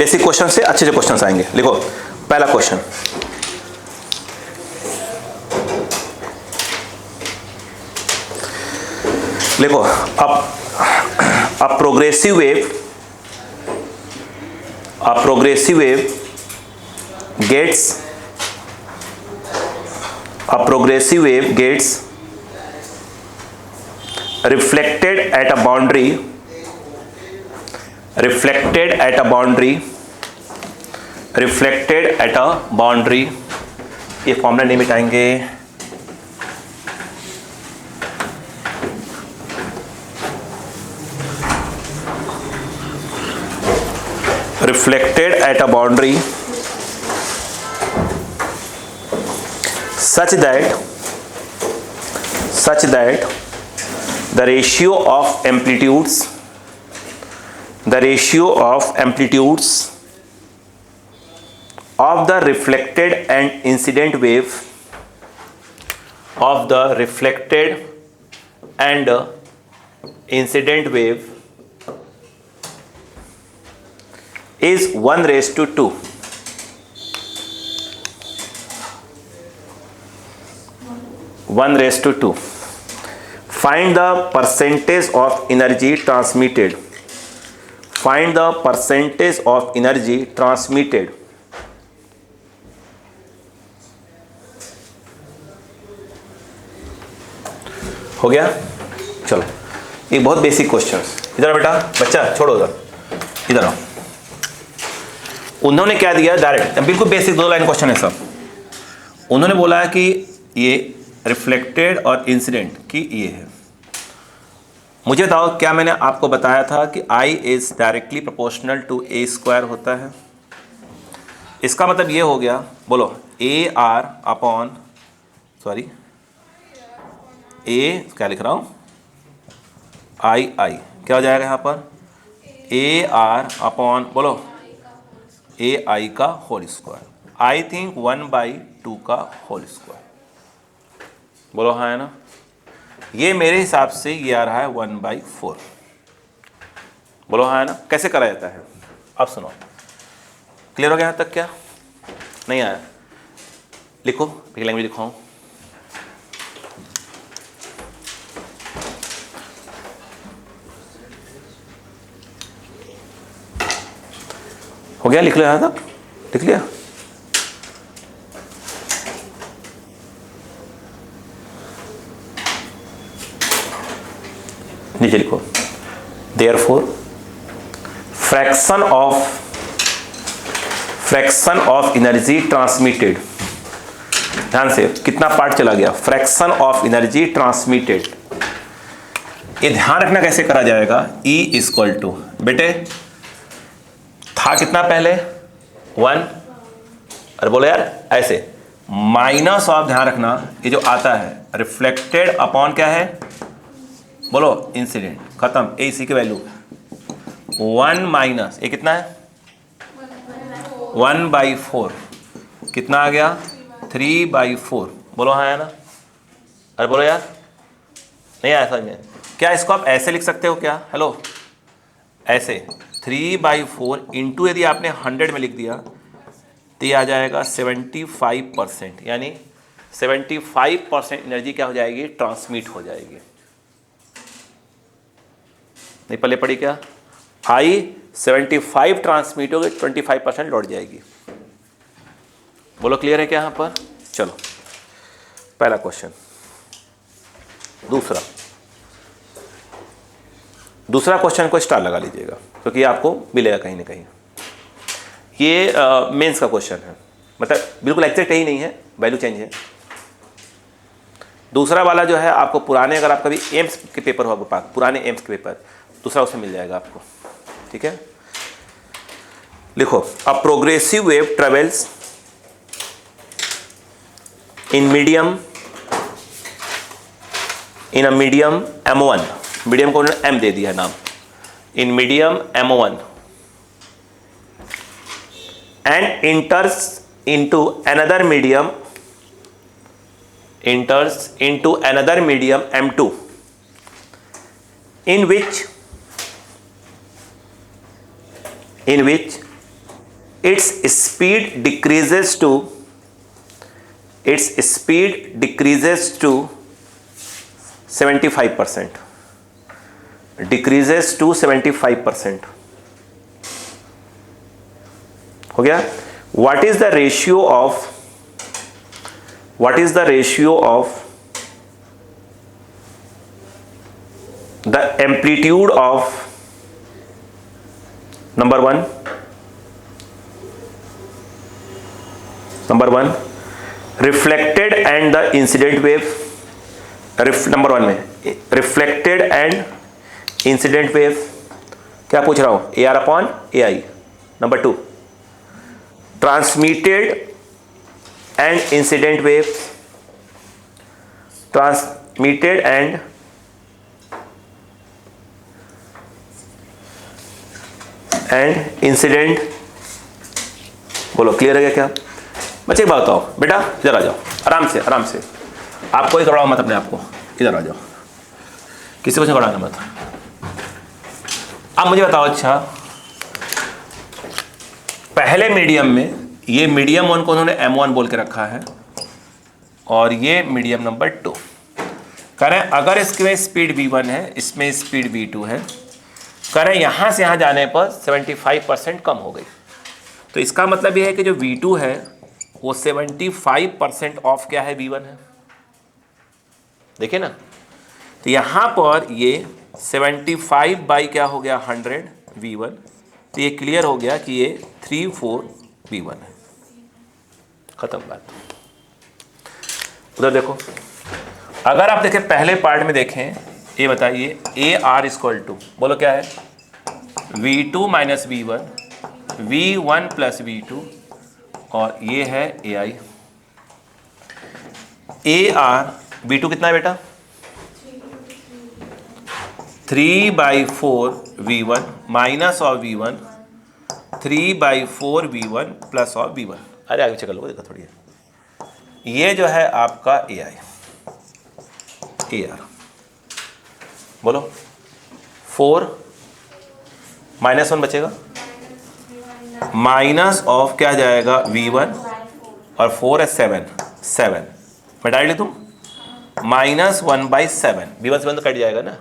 Basic question से अच्छे से क्वेश्चन आएंगे। लिखो पहला क्वेश्चन, लिखो a progressive wave gets reflected at a boundary ये फॉर्मूला नहीं मिटाएंगे। reflected at a boundary such that the ratio of amplitudes of the reflected and incident wave is 1:2. Find the percentage of energy transmitted. हो गया? चलो, ये बहुत basic question. इधर बेटा, बच्चा छोड़ो इधर आओ। उन्होंने क्या दिया डायरेक्ट, बिल्कुल बेसिक 2 लाइन क्वेश्चन है सब। उन्होंने बोला कि ये रिफ्लेक्टेड और इंसिडेंट की ये है। मुझे बताओ, क्या मैंने आपको बताया था कि I is directly proportional to A² होता है? इसका मतलब ये हो गया, बोलो AR अपॉन क्या लिख रहा हूं, I क्या हो जाएगा यहाँ पर, AR अपॉन बोलो AI का होल स्क्वायर, आई थिंक 1/2 का होल स्क्वायर। बोलो हाँ है ना? ये मेरे हिसाब से ये आ रहा है 1/4। बोलो हाँ है ना? कैसे करा जाता है अब सुनो। क्लियर हो गया यहाँ तक? क्या नहीं आया? लिखो, पिछली लैंग्वेज लिखाऊं। हो गया? लिख लो यहाँ तक, लिख लिया? नीचे लिखो, therefore fraction of energy transmitted। ध्यान से, कितना पार्ट चला गया, फ्रैक्शन ऑफ एनर्जी ट्रांसमिटेड। ये ध्यान रखना कैसे करा जाएगा। E इक्वल टू, बेटे था कितना पहले 1, अरे बोलो यार ऐसे, माइनस ऑफ, ध्यान रखना ये जो आता है रिफ्लेक्टेड अपॉन क्या है, बोलो इंसिडेंट, खत्म। AC की वैल्यू 1 माइनस ये कितना है 1/4, कितना आ गया 3/4। बोलो हाँ है ना? अरे बोलो यार, नहीं आया समझ में? क्या इसको आप ऐसे लिख सकते हो क्या? हेलो, ऐसे 3/4 इंटू, यदि आपने 100 में लिख दिया तो ये आ जाएगा 75%, यानी 75% एनर्जी क्या हो जाएगी, ट्रांसमिट हो जाएगी। नहीं पहले पढ़ी क्या? I 75 ट्रांसमिट होगी, 25% लौट जाएगी। बोलो क्लियर है क्या यहाँ पर? चलो पहला क्वेश्चन। दूसरा क्वेश्चन को स्टार लगा लीजिएगा क्योंकि ये आपको मिलेगा कहीं ना कहीं। ये मेंस का क्वेश्चन है, मतलब बिल्कुल एग्जैक्ट ही नहीं है, वैल्यू चेंज है। दूसरा वाला जो है आपको पुराने, अगर आप कभी एम्स के पेपर हो आपके पास, पुराने एम्स के पेपर, दूसरा उसमें मिल जाएगा आपको। ठीक है, लिखो a progressive wave travels in a medium M1, medium को उन्होंने M दे दिया नाम, in medium M1 and इंटर्स into another medium M2 in which its speed decreases to 75%, decreases to 75%. हो गया. What is the ratio of the amplitude of number one reflected and the incident wave. Number one में reflected and incident wave क्या पूछ रहा हूं, AR upon AI. Number two transmitted and incident wave, transmitted and incident. बोलो clear है क्या बच्चे? बात बताओ बेटा, इधर आ जाओ आराम से आराम से. आपको ही दौड़ाओ मत अपने आप को, इधर आ जाओ, किसी को दौड़ाना मत. अब मुझे बताओ, अच्छा पहले मीडियम में ये मीडियम वन को उन्होंने M1 बोल के रखा है और ये मीडियम नंबर 2. करें अगर इसमें स्पीड V1 है, इसमें स्पीड V2 है, करें यहां से यहां जाने पर 75% कम हो गई. तो इसका मतलब ये है कि जो V2 है वो 75% ऑफ क्या है, V1 है. देखिए ना, तो यहां पर ये 75 बाई क्या हो गया 100 V1. तो ये क्लियर हो गया कि ये 34 V1 है. खत्म बात. उधर देखो, अगर आप देखें पहले पार्ट में देखें, ये बताइए AR इक्वल टू, बोलो क्या है, V2 minus V1, V1 plus V2 और ये है AI. AR V2 कितना है बेटा, 3/4 V1 minus of V1, 3/4 V1 plus of V1. अरे आगे चल लो, देखो थोड़ी. ये जो है आपका AI, AR. बोलो 4 -1 बचेगा, माइनस ऑफ क्या जाएगा V1 और 4 है 7 मैं डाल ली तुम, -1/7 V1 से 1 तो कट जाएगा ना.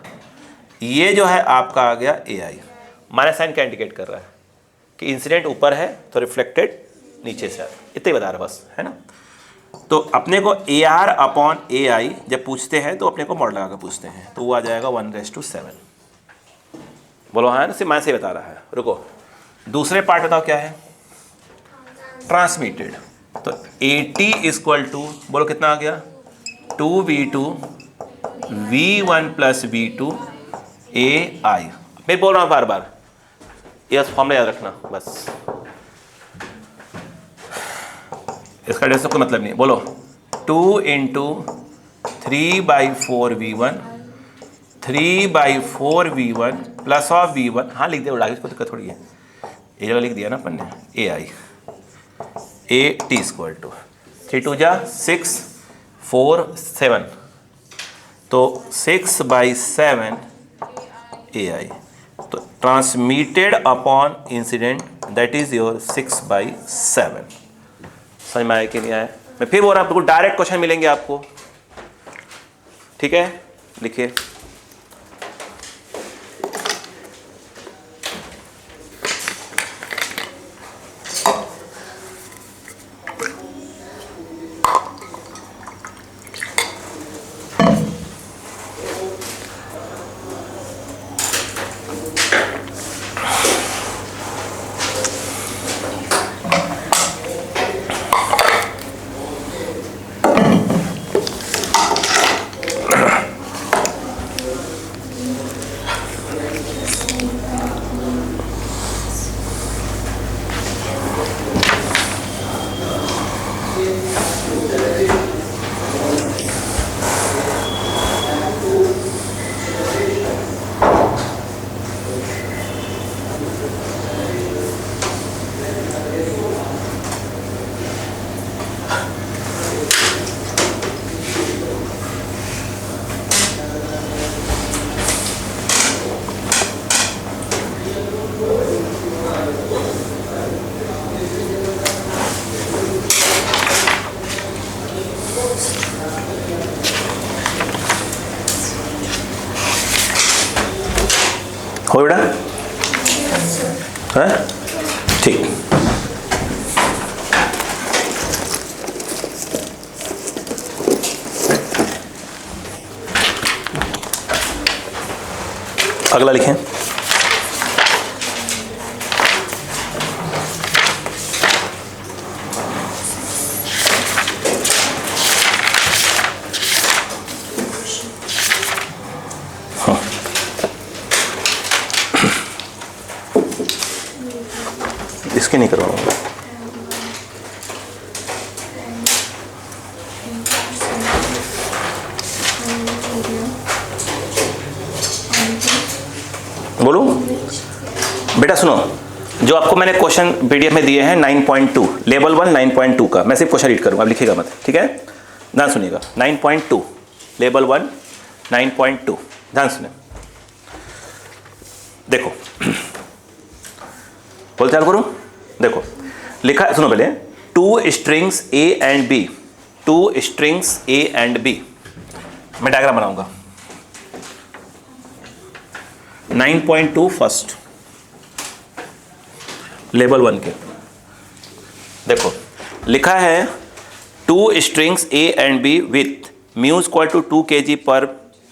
ये जो है आपका आ गया AI. माइनस साइन क्या इंडिकेट कर रहा है कि इंसिडेंट ऊपर है तो रिफ्लेक्टेड नीचे से. इतना ही बता रहा बस, है ना. तो अपने को AR अपॉन AI जब पूछते हैं तो अपने को मॉड लगा कर पूछते हैं, तो वो आ जाएगा 1/7. बोलो हाँ ना, सिर्फ मैं से बता रहा है. रुको, दूसरे पार्ट बताओ क्या है, ट्रांसमिटेड. तो AT इक्वल टू, बोलो कितना आ गया, 2V2 V1 plus V2 AI. मैं बोल रहा हूँ बार बार, ये फॉर्मूला याद रखना बस, इसका डेढ़ कोई मतलब नहीं. बोलो 2 × 3/4 V1, 3/4 V1 plus of V1. हाँ लिख दे, उड़ा इसको दिक्कत थोड़ी है, ये जगह लिख दिया ना अपन ने. AI AT इक्वल टू 3 2 जा 6 4 7, तो 6/7 AI. तो transmitted upon incident that is your 6/7. समझ में आया कि नहीं आया? मैं फिर बोल रहा हूँ, बिल्कुल डायरेक्ट क्वेश्चन मिलेंगे आपको. ठीक है, लिखिए. हो बेटा? है ठीक। अगला लिखें। इसके नहीं करवाऊंगा। बोलो बेटा, सुनो, जो आपको मैंने क्वेश्चन पीडीएफ में दिए हैं 9.2 लेवल 1 9.2 का, मैं सिर्फ क्वेश्चन रीड करूंगा, आप लिखिएगा मत, ठीक है? ध्यान सुनिएगा। 9.2 लेवल 1 9.2, ध्यान सुने, देखो बोल चाल करूं। देखो लिखा है, सुनो पहले, 2 strings A and B, 2 strings A and B. मैं डायग्राम बनाऊंगा। 9.2 फर्स्ट लेवल 1 के, देखो लिखा है 2 strings A and B with mu equal to 2 kg per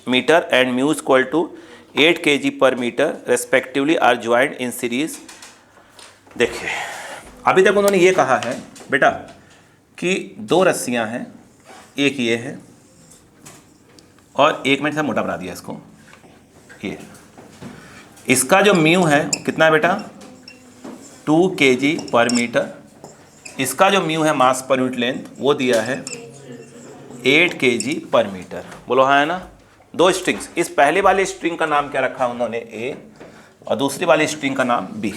metre and mu equal to 8 kg per metre respectively are joint in series. देखिए अभी तक उन्होंने ये कहा है बेटा कि 2 रस्सियां हैं, एक ये है और एक मैंने मोटा बना दिया इसको, ये इसका जो म्यू है कितना है बेटा 2 kg पर मीटर, इसका जो म्यू है मास पर यूनिट लेंथ वो दिया है 8 kg पर मीटर। बोलो हाँ है ना? 2 स्ट्रिंग्स, इस पहले वाले स्ट्रिंग का नाम क्या रखा उन्होंने ए और दूसरी वाली स्ट्रिंग का नाम बी।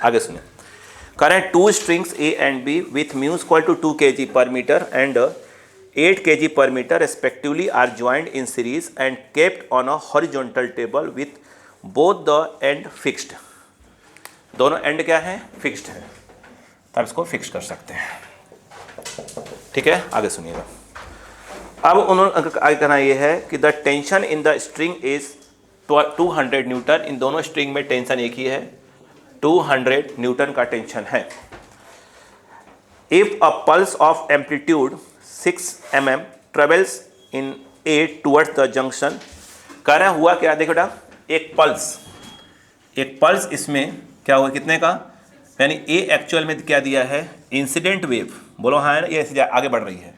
आगे सुनिए, करें 2 strings A and B with mu equal to 2 kg per metre and 8 kg per metre respectively are joint in series and kept on a horizontal table with both the end fixed. दोनों end क्या है? Fixed है, तब इसको fix कर सकते हैं, ठीक है? आगे सुनिएगा। अब उन्होंने आगे कहना ये है कि the tension in the string is 200 newton. इन दोनों स्ट्रिंग में टेंशन एक ही है, 200 न्यूटन का टेंशन है। If a pulse of amplitude 6 mm travels in a towards the junction. कह रहा हुआ क्या? देखो बेटा, एक पल्स इसमें क्या हुआ, कितने का, यानी ए एक्चुअल में क्या दिया है, इंसिडेंट वेव। बोलो हाँ है ना? ये ऐसे आगे बढ़ रही है,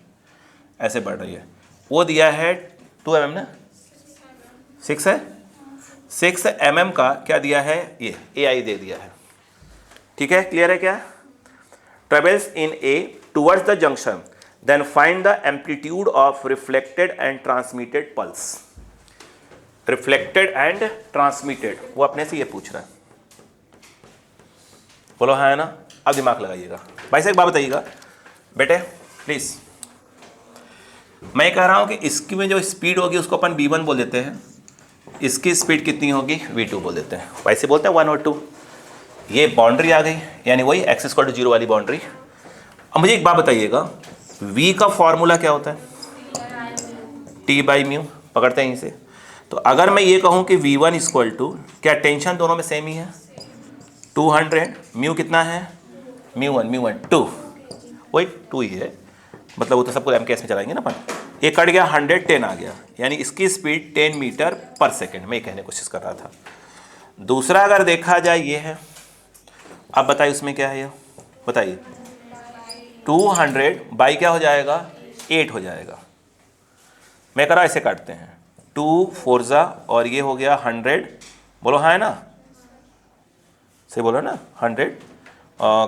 ऐसे बढ़ रही है, वो दिया है 2 mm ना, 6 है, 6 mm का क्या दिया है, ये ए आई दे दिया है, ठीक है? क्लियर है क्या? Travels in a towards the junction then find the amplitude of reflected and transmitted pulse. Reflected and transmitted, वो अपने से ये पूछ रहा है। बोलो हाँ है ना? अब दिमाग लगाइएगा। भाई साहब एक बात बताइएगा बेटे प्लीज, मैं कह रहा हूं कि इसकी में जो स्पीड होगी उसको अपन v1 बोल देते हैं, इसकी स्पीड कितनी होगी v2 बोल देते हैं, वैसे बोलते हैं 1 और 2। ये बाउंड्री आ गई, यानी वही x = 0 वाली बाउंड्री। अब मुझे एक बात बताइएगा, v का फॉर्मूला क्या होता है? t/μ, पकड़ते हैं यहीं से। तो अगर मैं ये कहूँ कि v1 = क्या टेंशन दोनों में सेम ही है, 200, म्यू कितना है, μ1 2, वही 2 ही है, मतलब वो तो सबको MKS में चलाएंगे ना अपन। ये कट गया 100, 10 आ गया, यानी इसकी स्पीड 10 मीटर पर सेकेंड, मैं कहने की कोशिश कर रहा था। दूसरा अगर देखा जाए ये है, अब बताइए उसमें क्या है, ये बताइए 200 बाई क्या हो जाएगा, 8 हो जाएगा। मैं कह रहा ऐसे काटते हैं, 2 4 जा और ये हो गया 100, बोलो हाँ है ना, से बोलो ना 100,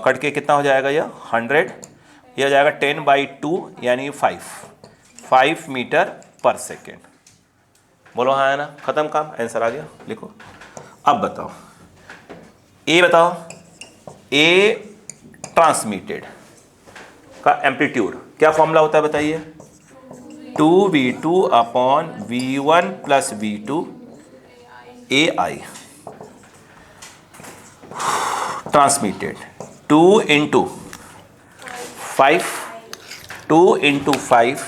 कट के कितना हो जाएगा, यह 100, यह हो जाएगा 10/2 यानी 5 मीटर पर सेकेंड। बोलो हाँ है ना? खत्म काम, आंसर आ गया, लिखो। अब बताओ ए, बताओ ए ट्रांसमिटेड का एम्पलीट्यूड क्या फॉर्मूला होता है बताइए, 2v2/v1 + v2 ai। Transmitted 2 × 5 2 × 5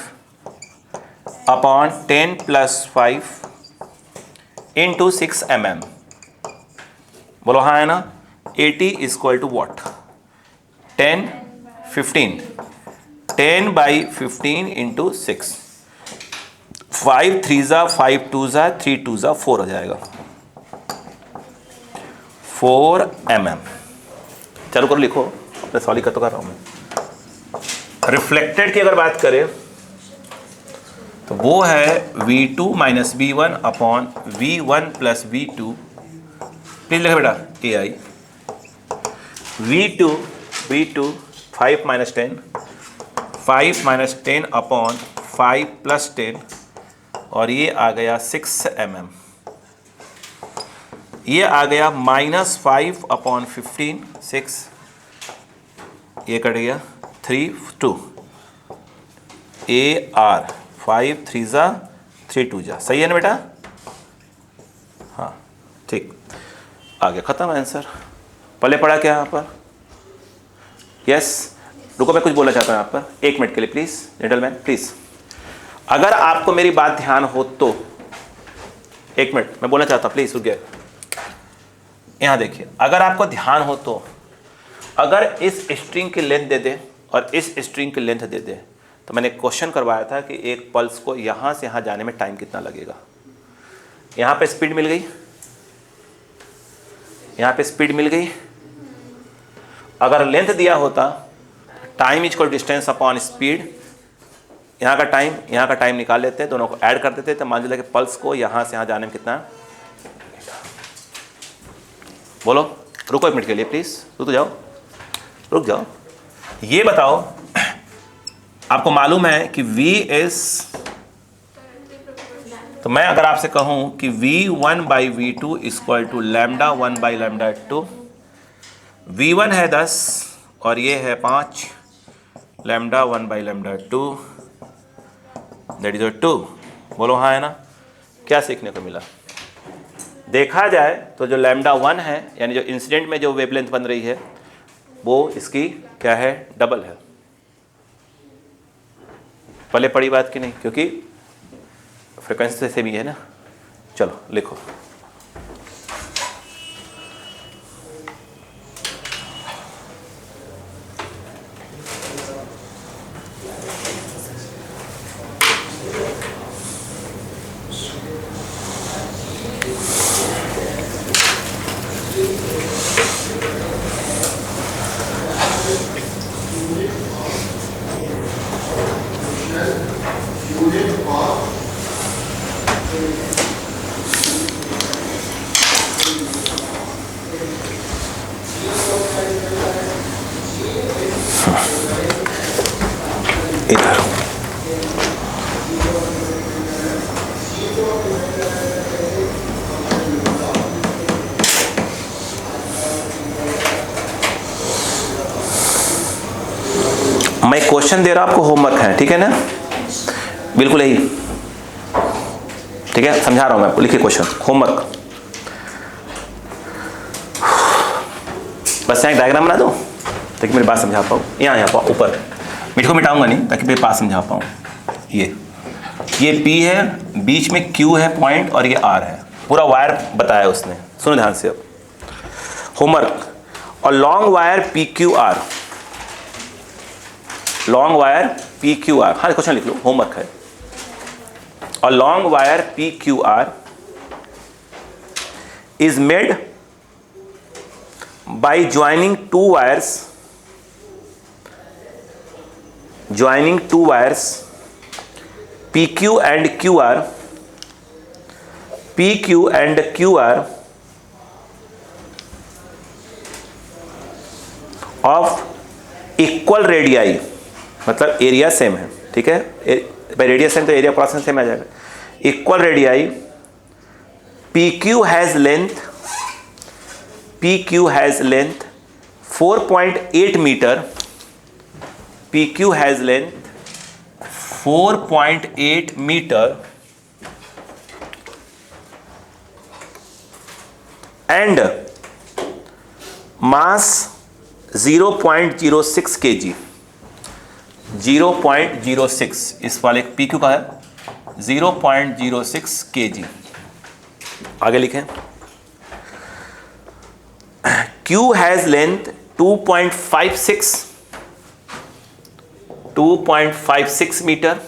upon 10 + 5 into 6 mm। बोलो हाँ है ना। 80 = वॉट? 10 15 10/15 इंटू 6। 5 3 ज़ा 5 2 ज़ा 3 2 ज़ा 4 हो जाएगा, 4 mm। चलो करो, लिखो, अपने सॉरी कर रहा हूँ मैं। रिफ्लेक्टेड की अगर बात करें तो वो है V2 - V1 upon V1 + V2। Please लिखो बेटा AI। V2 5 - 10 5 - 10 अपॉन 5 + 10 और ये आ गया 6 mm। ये आ गया -5 अपॉन 15 6, ये कट गया 3 2 AR 5 3 ज़ा 3 2 ज़ा। सही है ना बेटा? हाँ ठीक, आ गया, खत्म आंसर। पहले पढ़ा क्या यहाँ पर? यस, रुको मैं कुछ बोलना चाहता हूँ यहाँ पर, 1 मिनट के लिए प्लीज़ जेंटलमैन प्लीज़। अगर आपको मेरी बात ध्यान हो तो 1 मिनट मैं बोलना चाहता हूँ, प्लीज़ रुक गया। यहाँ देखिए, अगर आपको ध्यान हो तो अगर इस स्ट्रिंग की लेंथ दे दे और इस स्ट्रिंग की लेंथ दे दे, तो मैंने क्वेश्चन करवाया था कि एक पल्स को यहाँ से यहाँ जाने में टाइम कितना लगेगा। यहाँ पे स्पीड मिल गई, यहाँ पे स्पीड मिल गई। अगर लेंथ दिया होता time equal distance upon speed, यहाँ का टाइम निकाल लेते हैं, दोनों को ऐड कर देते, तो मान लीजिए कि पल्स को यहाँ से यहाँ जाने में कितना। बोलो, रुको 1 मिनट के लिए प्लीज़, रुक जाओ। ये बताओ, आपको मालूम है कि V इज, तो मैं अगर आपसे कहूं कि V1/V2 = λ1/λ2। V1 है 10 और ये है 5, λ1/λ2 दैट इज 2। बोलो हाँ है ना। क्या सीखने को मिला? देखा जाए तो जो λ1 है, यानी जो इंसिडेंट में जो वेवलेंथ बन रही है, वो इसकी क्या है? डबल है। पहले पड़ी बात की नहीं, क्योंकि फ्रिक्वेंसी से भी है ना। चलो लिखो, इधर मैं क्वेश्चन दे रहा हूं, आपको होमवर्क है, ठीक है ना? बिल्कुल यही, ठीक है, समझा रहा हूं मैं आपको। लिखिए क्वेश्चन, होमवर्क। बस यहाँ डायग्राम बना दो ताकि मेरी बात समझा पाऊँ। यहाँ ऊपर मिट को मिटाऊंगा नहीं, ताकि मेरी बात समझा पाऊँ। ये P है, बीच में Q है पॉइंट, और ये R है। पूरा वायर बताया उसने, सुनो ध्यान से। अब होमवर्क, और long wire PQR, long wire PQR, हाँ क्वेश्चन लिख लो, होमवर्क है। और long wire PQR is made by joining two wires PQ and QR of equal radii, मतलब एरिया सेम है, ठीक है? भाई रेडियस सेम तो एरिया क्रॉस सेम आ जाएगा। Equal radii, PQ has length 4.8 meter, PQ has length 4.8 meter and mass 0.06 kg, 0.06 इस वाले PQ का है, 0.06 kg। आगे लिखें, Q has length 2.56 metre.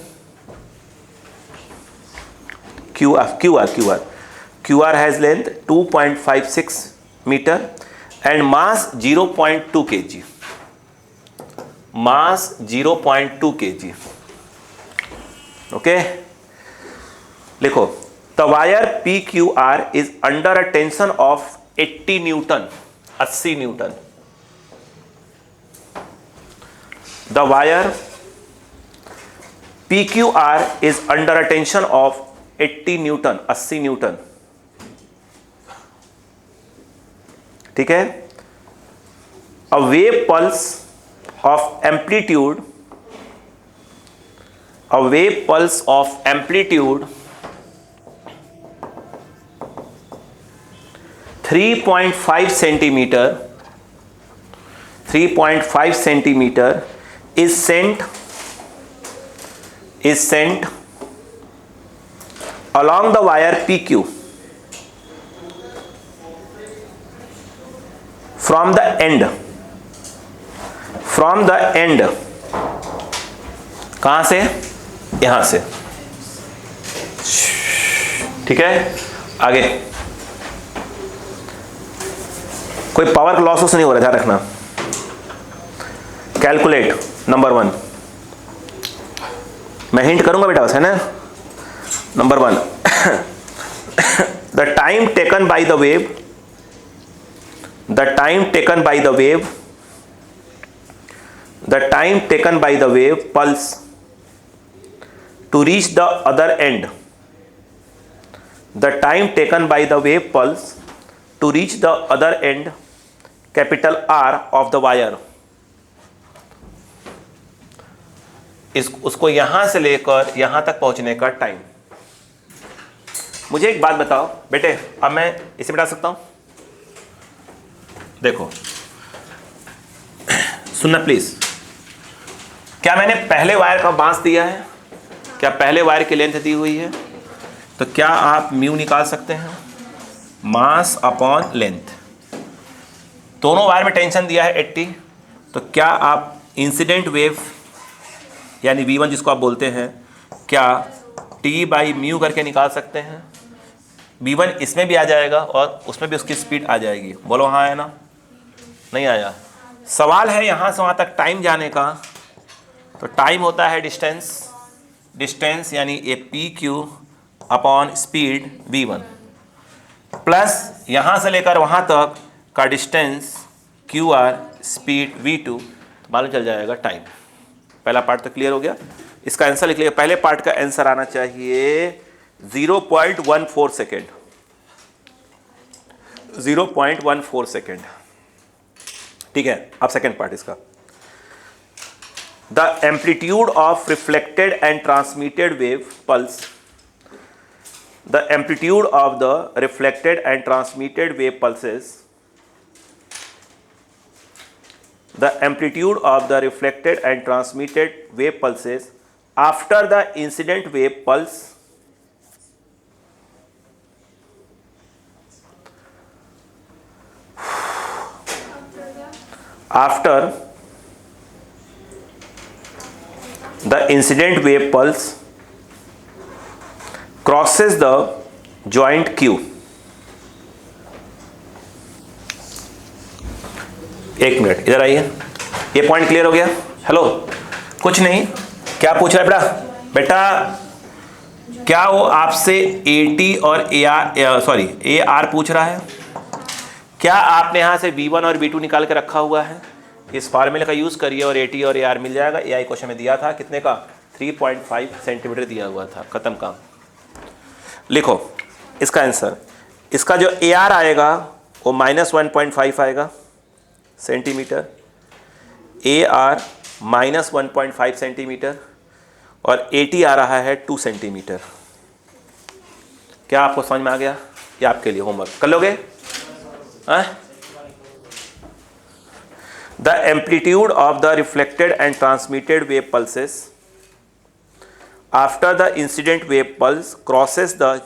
QR has length 2.56 meter and mass 0.2 kg. Mass 0.2 kg. Okay? लिखो, the wire PQR is under a tension of 80 Newton. 80 Newton. The wire PQR is under a tension of 80 Newton, 80 Newton. ठीक है। A wave pulse of amplitude 3.5 centimeter is sent along the wire PQ from the end कहां से, यहां से। ठीक है, आगे कोई पावर लॉस नहीं हो रहा, ध्यान रखना। कैलकुलेट नंबर 1, मैं हिंट करूंगा बेटा बस, है ना। Number 1, the time taken by the wave pulse to reach the other end, capital R of the wire, उसको यहां से लेकर यहां तक पहुंचने का टाइम। मुझे एक बात बताओ बेटे, अब मैं इसे मिटा सकता हूं? देखो सुनना प्लीज, क्या मैंने पहले वायर का मास दिया है? क्या पहले वायर की लेंथ दी हुई है? तो क्या आप म्यू निकाल सकते हैं? Mass upon length. दोनों वायर में टेंशन दिया है 80, तो क्या आप इंसिडेंट वेव यानी V1 जिसको आप बोलते हैं, क्या T/μ करके निकाल सकते हैं? V1 इसमें भी आ जाएगा और उसमें भी उसकी स्पीड आ जाएगी। बोलो हाँ है ना? नहीं आया? सवाल है यहाँ से वहाँ तक टाइम जाने का, तो टाइम होता है डिस्टेंस यानी ये PQ upon speed V1 plus यहाँ से लेकर वहाँ तक का डिस्टेंस QR स्पीड V2, तो मालूम चल जाएगा टाइम। पहला पार्ट तो क्लियर हो गया। इसका आंसर लिख लिया। पहले पार्ट का आंसर आना चाहिए 0.14 सेकेंड। 0.14 सेकेंड। ठीक है, अब सेकेंड पार्ट इसका। The amplitude of reflected and transmitted wave pulse, the amplitude of the reflected and transmitted wave pulses, the amplitude of the reflected and transmitted wave pulses after the incident wave pulse crosses the joint Q। एक minute इधर आइए, ये point clear हो गया? Hello, कुछ नहीं। क्या पूछ रहा है बेटा? क्या वो आपसे AT और AR पूछ रहा है? क्या आपने यहां से V1 और V2 निकाल के रखा हुआ है? इस फार्मूले का यूज करिए और AT और AR मिल जाएगा। AI क्वेश्चन में दिया था कितने का? 3.5 सेंटीमीटर दिया हुआ था। खत्म काम। लिखो इसका आंसर। इसका जो AR आएगा वो -1.5 आएगा सेंटीमीटर, AR -1.5 सेंटीमीटर और AT आ रहा है 2 सेंटीमीटर। क्या आपको समझ में आ गया? ये आपके लिए होमवर्क कर लोगे? The amplitude of the reflected and transmitted wave pulses after the incident wave pulse crosses the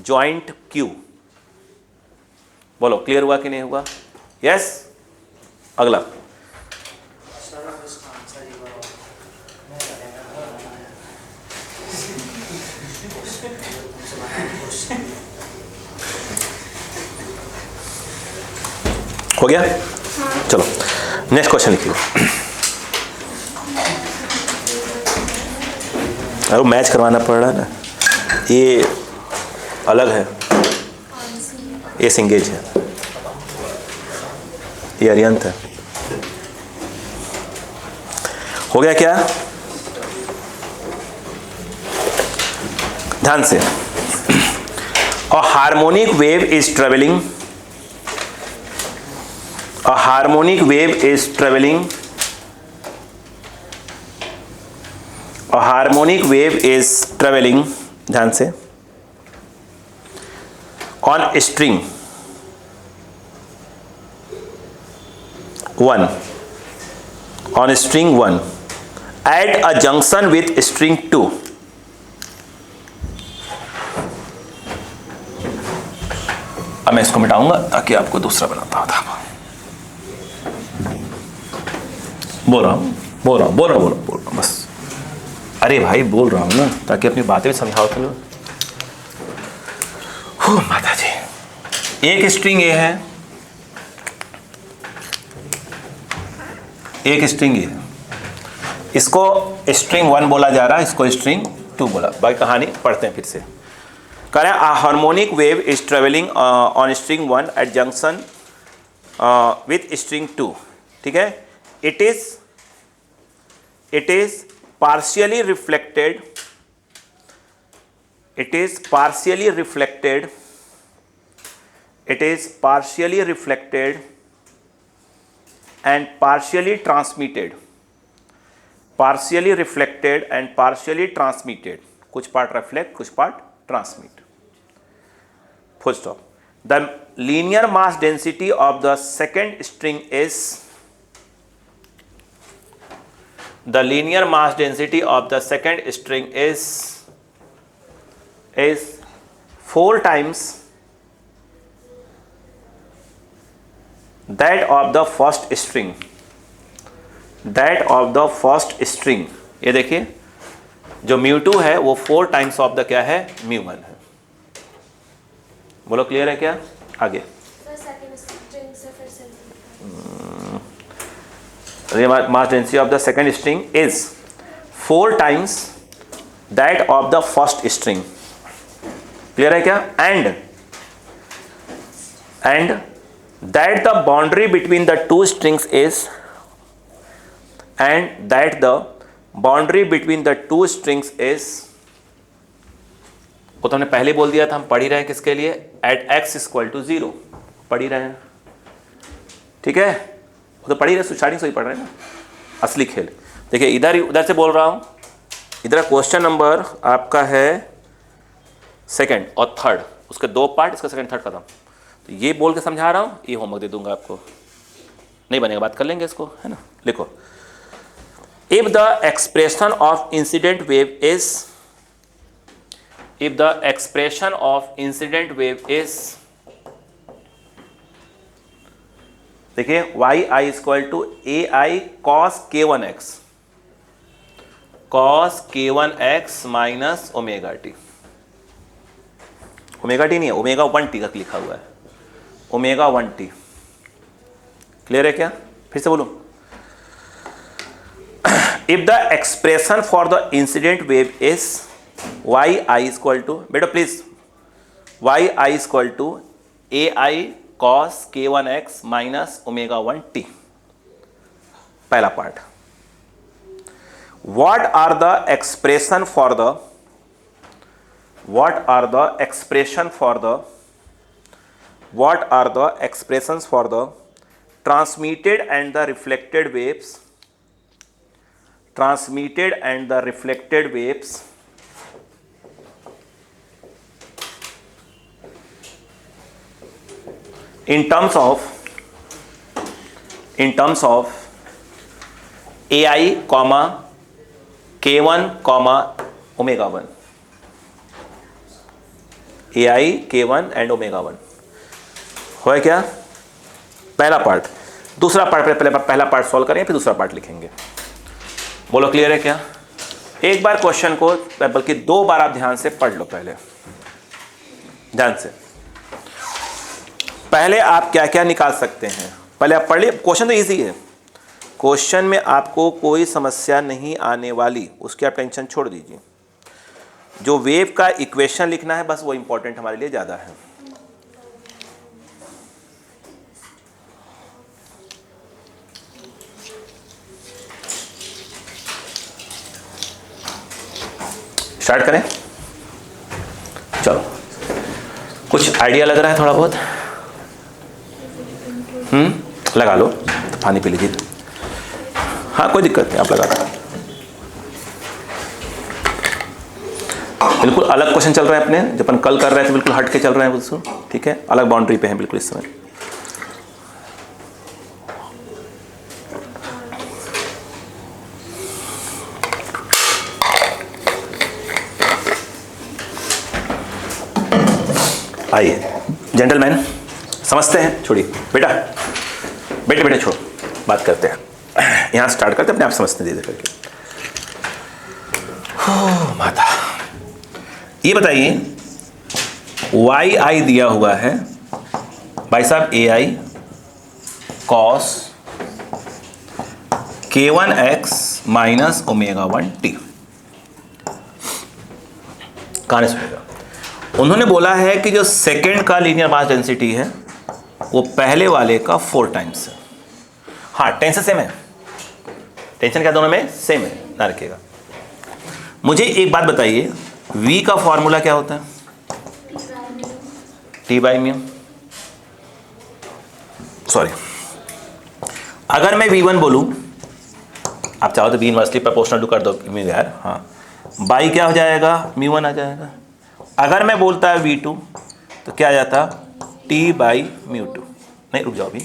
joint Q. बोलो क्लियर हुआ कि नहीं हुआ? यस। अगला हो गया? चलो नेक्स्ट क्वेश्चन लिखिए। अरे मैच करवाना पड़ रहा है ना, ये अलग है, ये सिंगेज है, ये अरियंत है। हो गया क्या? ध्यान से। A harmonic wave is travelling, a harmonic wave is traveling, a harmonic wave is traveling, ध्यान से, on string 1, on string 1 at a junction with string 2। अब मैं इसको मिटाऊंगा ताकि आपको दूसरा बनाता था। बोल रहा हूँ बस। अरे भाई बोल रहा हूँ ना ताकि अपनी बातें भी समझाओ तो। माता जी, एक स्ट्रिंग ए है, एक स्ट्रिंग ए, इसको स्ट्रिंग 1 बोला जा रहा है, इसको स्ट्रिंग 2 बोला। बाकी कहानी पढ़ते हैं फिर से। कह रहे हैं a harmonic wave is travelling on string 1 at junction with string 2। ठीक है, it is partially reflected, it is partially reflected, it is partially reflected and partially transmitted, partially reflected and partially transmitted, कुछ part reflect कुछ part transmit. Full stop. The linear mass density of the second string is, the linear mass density of the second string is 4 times that of the first string, that of the first string। ये देखिए जो μ2 है वो 4 times of the क्या है, μ1 है। बोलो clear है क्या? आगे mass density of the second string is 4 times that of the first string। Clear है क्या? and that the boundary between the two strings is, and that the boundary between the two strings is, वो तो हमने पहले बोल दिया था, हम पढ़ ही रहे हैं किसके लिए, at x = 0 पढ़ ही रहे हैं। ठीक है, वो तो पढ़ ही रहे, स्टार्टिंग से ही पढ़ रहे हैं ना, असली खेल। देखिए इधर उधर से बोल रहा हूँ, इधर क्वेश्चन नंबर आपका है सेकंड और थर्ड, उसके 2 पार्ट, इसका सेकंड थर्ड खत्म। तो ये बोल के समझा रहा हूँ, ये होमवर्क दे दूंगा आपको, नहीं बनेगा बात कर लेंगे इसको, है ना। लिखो, if the expression of incident wave is, if the expression of incident wave is, देखिए yi = ai cos k1x, cos k1x minus omega T. Omega T नहीं है, ओमेगा 1t तक लिखा हुआ है, ओमेगा 1t। क्लियर है क्या? फिर से बोलूं, if the expression for the incident wave is yi = बेटा please, yi = ai cos k1x minus omega 1t। पहला part, what are the expression for the, what are the expression for the, what are the expressions for the transmitted and the reflected waves, transmitted and the reflected waves in terms of ai, k1, omega 1, AI K1 and omega 1 हो क्या? पहला part. दूसरा part पहले पहला part solve करें फिर दूसरा part लिखेंगे। बोलो क्लियर है क्या? एक बार क्वेश्चन को बल्कि 2 बार आप ध्यान से पढ़ लो। पहले ध्यान से, पहले आप क्या क्या निकाल सकते हैं पहले आप पढ़ लिए। क्वेश्चन तो इजी है, क्वेश्चन में आपको कोई समस्या नहीं आने वाली, उसकी आप टेंशन छोड़ दीजिए। जो वेव का इक्वेशन लिखना है बस वो इंपॉर्टेंट हमारे लिए ज्यादा है। स्टार्ट करें, चलो। कुछ आइडिया लग रहा है थोड़ा बहुत? लगा लो, तो पानी पी लीजिए। हाँ कोई दिक्कत नहीं, आप लगा दो। बिल्कुल अलग क्वेश्चन चल रहा है अपने, जब अपन कल कर रहे थे बिल्कुल हट के चल रहे हैं उसको, ठीक है? अलग बाउंड्री पे हैं बिल्कुल इस समय। आइए जेंटलमैन, समझते हैं, छोड़िए बेटा, बेटे बेटे छोड़ो, बात करते हैं। यहाँ स्टार्ट करते हैं, अपने आप समझते धीरे करके। हो माता, ये बताइए वाई आई दिया हुआ है भाई साहब, A I cos K1x minus omega 1t। कहां से सुनेगा? उन्होंने बोला है कि जो सेकेंड का लीनियर मास डेंसिटी है वो पहले वाले का 4 टाइम्स है। हाँ टेंशन सेम है, टेंशन क्या दोनों में सेम है, ना रखिएगा। मुझे एक बात बताइए, V का फॉर्मूला क्या होता है? T/μ। सॉरी, अगर मैं V1 बोलूं, आप चाहो तो V इनवर्सली प्रोपोर्शनल टू कर दो यार, हाँ, बाई क्या हो जाएगा? μ1 आ जाएगा। अगर मैं बोलता है V2 तो क्या आ जाता? T/μ2। नहीं रुक जाओ अभी,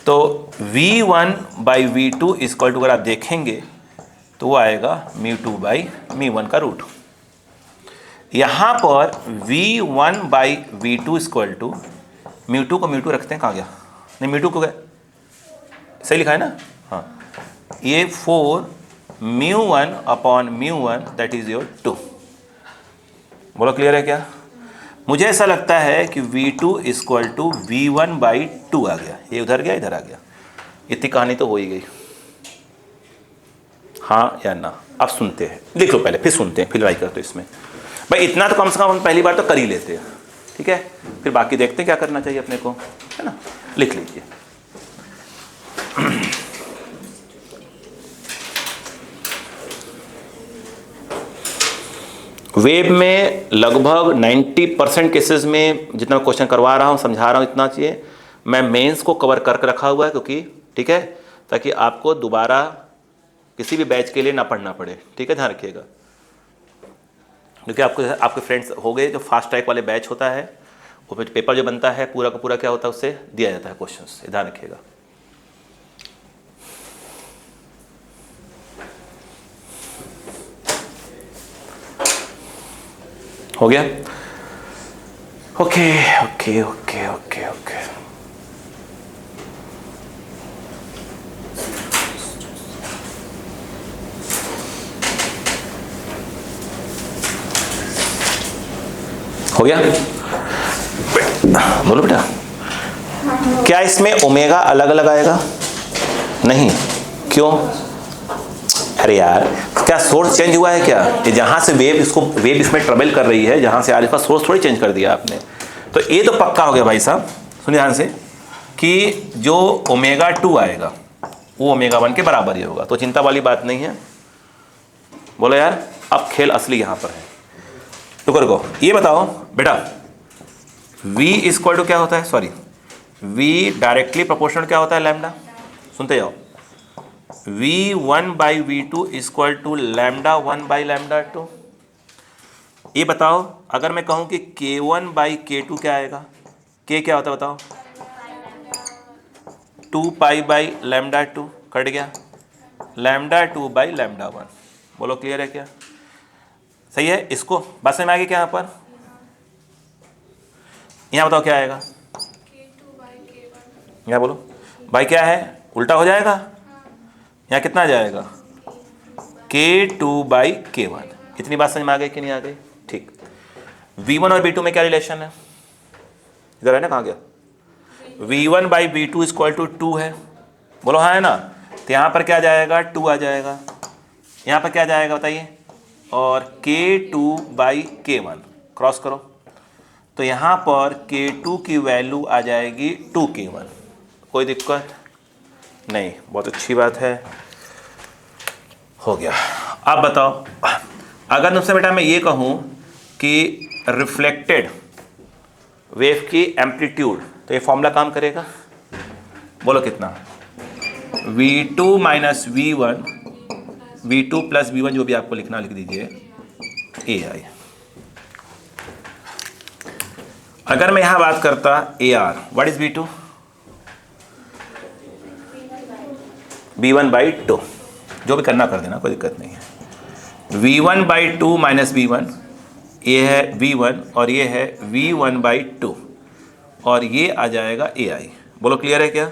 तो V1/V2 इक्वल टू, अगर आप देखेंगे तो वो आएगा μ2/μ1 का रूट। यहां पर V1/V2 इक्वल टू, μ2 को μ2 रखते हैं, कहाँ गया? नहीं μ2 को गया, सही लिखा है ना? हाँ, ये 4μ1/μ1 दैट इज योर 2। बोलो क्लियर है क्या? मुझे ऐसा लगता है कि V2 इक्वल टू V1/2 आ गया, ये उधर गया इधर आ गया, इतनी कहानी तो हो ही गई। हाँ या ना? अब सुनते हैं, लिख लो पहले फिर सुनते हैं, फिर लड़ाई करते हैं इसमें। भाई इतना तो कम से कम हम पहली बार तो कर ही लेते हैं, ठीक है? फिर बाकी देखते हैं क्या करना चाहिए अपने को, है ना? लिख लीजिए। वेब में लगभग 90% केसेस में जितना क्वेश्चन करवा रहा हूँ, समझा रहा हूँ, इतना चाहिए। मैं मेंस को कवर करके रखा हुआ है, क्योंकि ठीक है, ताकि आपको दोबारा किसी भी बैच के लिए ना पढ़ना पड़े, ठीक है? ध्यान रखिएगा, क्योंकि आपके फ्रेंड्स हो गए, जो फास्ट ट्रैक वाले बैच होता है वो पेपर जो बनता है पूरा का पूरा क्या होता है, उससे दिया जाता है क्वेश्चंस, ध्यान रखिएगा। हो गया? Okay okay okay okay okay, हो गया? बोलो बेटा, क्या इसमें ओमेगा अलग अलग आएगा? नहीं, क्यों? अरे यार, क्या सोर्स चेंज हुआ है क्या? ये जहां से वेव इसमें ट्रेवल कर रही है, जहां से आ रही है, सोर्स थोड़ी चेंज कर दिया आपने। तो ये तो पक्का हो गया भाई साहब, सुनिए ध्यान से, कि जो ओमेगा 2 आएगा वो ओमेगा 1 के बराबर ही होगा, तो चिंता वाली बात नहीं है। बोलो यार, अब खेल असली यहां पर है। तो रुको, ये बताओ बेटा, V इक्वल टू क्या होता है? सॉरी, V डायरेक्टली प्रोपोर्शनल क्या होता है? लैम्डा। सुनते जाओ, V1/V2 इक्वल टू λ1/λ2। ये बताओ, अगर मैं कहूं कि K1/K2 क्या आएगा? K क्या होता है बताओ? 2π/λ2, कट गया, λ2/λ1। बोलो क्लियर है क्या? सही है। इसको बात समझ में आ गई क्या? यहाँ पर यहाँ बताओ क्या आएगा? यहाँ बोलो भाई क्या है, उल्टा हो जाएगा। यहाँ कितना आ जाएगा? K2/K1। इतनी बात समझ में आ गई कि नहीं आ गई? ठीक। V1 और V2 में क्या रिलेशन है? इधर है ना, कहाँ गया? V1/V2 = 2 है। बोलो हाँ है ना। तो यहाँ पर क्या आ जाएगा? 2 आ जाएगा। यहाँ पर क्या आ जाएगा बताइए? और K2/K1 क्रॉस करो तो यहाँ पर K2 की वैल्यू आ जाएगी 2K1। कोई दिक्कत नहीं, बहुत अच्छी बात है, हो गया। अब बताओ, अगर तुमसे बेटा मैं ये कहूँ कि रिफ्लेक्टेड वेव की एम्पलीट्यूड, तो ये फॉर्मूला काम करेगा? बोलो कितना? V2 - V1, V2 + V1 जो भी आपको लिखना लिख दीजिए, AI। अगर मैं यहां बात करता AR, what is V2? V1/2। जो भी करना कर देना, कोई दिक्कत नहीं है। V1/2 - V1, ये है V1 और ये है V1/2 और ये आ जाएगा AI। बोलो क्लियर है क्या?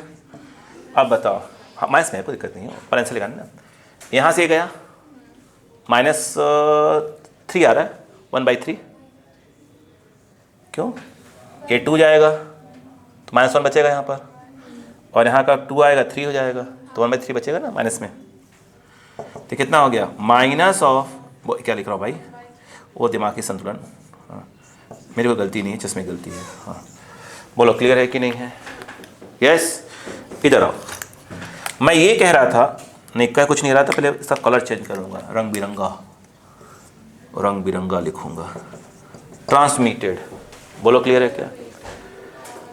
अब बताओ, हाँ माइनस में है, कोई दिक्कत नहीं है, पर आंसर लगाना ना। यहाँ से गया -3 आ रहा है, 1/3। क्यों? ये 2 जाएगा तो -1 बचेगा यहाँ पर, और यहाँ का 2 आएगा 3 हो जाएगा, तो 1/3 बचेगा ना माइनस में। तो कितना हो गया? माइनस ऑफ, क्या लिख रहा हूँ भाई, वो दिमागी संतुलन। हाँ, मेरी कोई गलती नहीं है, चश्मे की गलती है। हाँ बोलो क्लियर है कि नहीं है? यस। इधर आओ, मैं ये कह रहा था, नहीं कह कुछ नहीं रहा था, पहले इसका कलर चेंज करूँगा, रंग बिरंगा लिखूँगा। ट्रांसमिटेड, बोलो क्लियर है क्या?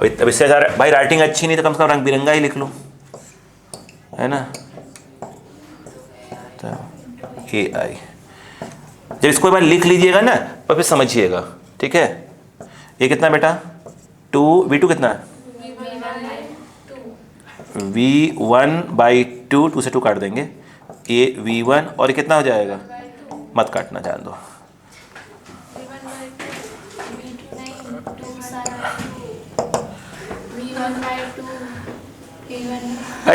अब इससे भाई राइटिंग अच्छी नहीं तो कम से कम रंग बिरंगा ही लिख लो, है ना। तो AI, जब इसको एक बार लिख लीजिएगा ना तो फिर समझिएगा, ठीक है। ये कितना बेटा? 2, V2 कितना है? V1/2, 2 से 2 काट देंगे, ये V1 और ये कितना हो जाएगा? मत काटना, जान दो।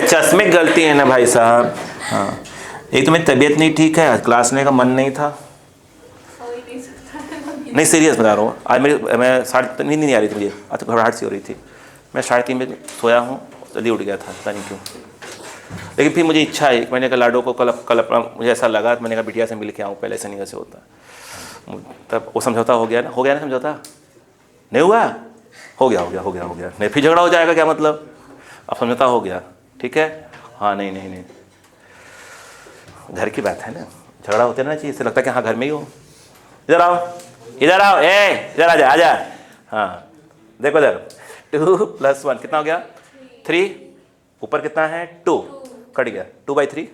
चश्मे की गलती है ना भाई साहब। हाँ, एक तो मेरी तबीयत नहीं ठीक है, क्लास लेने का मन नहीं था। नहीं सीरियस बता रहा हूँ, आज मैं 3:30 नींद नहीं आ रही थी मुझे, आज तो घबराहट सी हो रही थी। मैं 3:30 बजे सोया हूँ, जल्दी उठ गया था, पता नहीं क्यों। लेकिन फिर मुझे इच्छा है, मैंने कहा लाडो को कल अपना, मुझे ऐसा लगा, मैंने कहा बिटिया से मिल के आऊँ, पहले ऐसा नहीं वैसे होता। तब वो समझौता हो गया ना समझौता? नहीं हुआ? हो गया। नहीं फिर झगड़ा हो जाएगा क्या मतलब? अब समझौता हो गया, ठीक है। हाँ नहीं, घर की बात है ना, झगड़ा होते रहना चाहिए, इससे लगता है कि हाँ घर में ही हो। इधर आओ, इधर आजा। हाँ देखो इधर, 2 + 1 कितना हो गया? 3। ऊपर कितना है? 2, कट गया 2/3।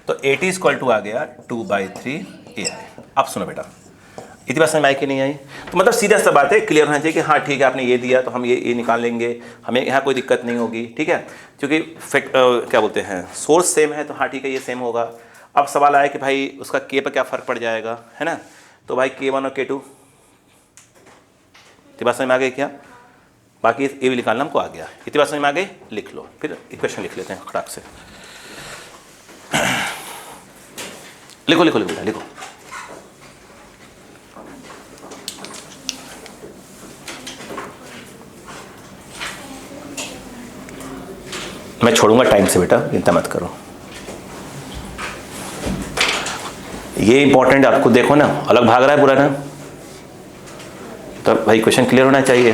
तो 80 = आ गया 2/3 AI। अब सुनो बेटा, इतनी बात समझ में आई कि नहीं आई? तो मतलब सीधा सा बात है, क्लियर होना चाहिए कि हाँ ठीक है, आपने ये दिया तो हम ये निकाल लेंगे, हमें यहाँ कोई दिक्कत नहीं होगी, ठीक है। क्योंकि क्या बोलते हैं, सोर्स सेम है तो हाँ ठीक है, ये सेम होगा। अब सवाल आया कि भाई उसका K पर क्या फ़र्क पड़ जाएगा, है ना। तो भाई K1 और K2, इतनी बात समझ में आ गई क्या? बाकी ये भी निकालना हमको आ गया, इतनी बात समझ में आ गई, लिख लो। फिर इक्वेशन लिख लेते हैं खटाक से। लिखो बेटा लिखो। मैं छोड़ूंगा टाइम से बेटा, चिंता मत करो। ये इंपॉर्टेंट आपको देखो ना, अलग भाग रहा है पूरा ना, तो भाई क्वेश्चन क्लियर होना चाहिए।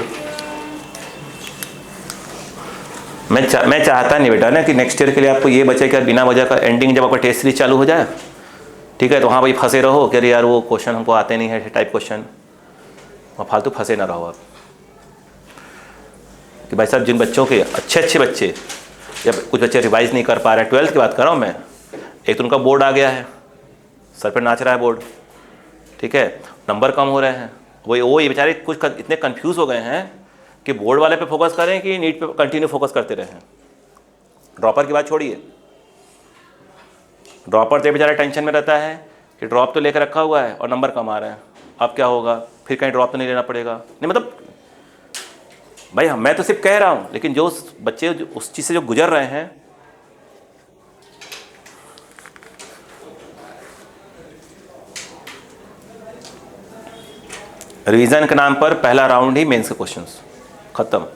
मैं चाहता नहीं बेटा ना कि नेक्स्ट ईयर के लिए आपको ये बचे कि बिना वजह का एंडिंग जब आपका टेस्ट सीरीज चालू हो जाए, ठीक है, तो हाँ भाई फंसे रहो कि अरे यार वो क्वेश्चन हमको आते नहीं है टाइप क्वेश्चन, वहाँ फालतू फंसे ना रहो आप। कि भाई साहब जिन बच्चों के अच्छे बच्चे, या कुछ बच्चे रिवाइज नहीं कर पा रहे हैं, 12th की बात कर रहा हूँ मैं, एक तो उनका बोर्ड आ गया है, सर पर नाच रहा है बोर्ड, ठीक है, नंबर कम हो रहे हैं, वो ये बेचारे कुछ इतने कंफ्यूज हो गए हैं कि बोर्ड वाले पे फोकस करें कि नीट पे कंटिन्यू फोकस करते रहें। ड्रॉपर की बात छोड़िए, ड्रॉपर तो बेचारा टेंशन में रहता है कि ड्रॉप तो लेकर रखा हुआ है और नंबर कम आ रहे हैं, अब क्या होगा, फिर कहीं ड्रॉप तो नहीं लेना पड़ेगा। नहीं मतलब भाई मैं तो सिर्फ कह रहा हूँ, लेकिन जो बच्चे उस चीज़ से जो गुजर रहे हैं, रिवीजन के नाम पर पहला राउंड ही मेंस के क्वेश्चंस खत्म।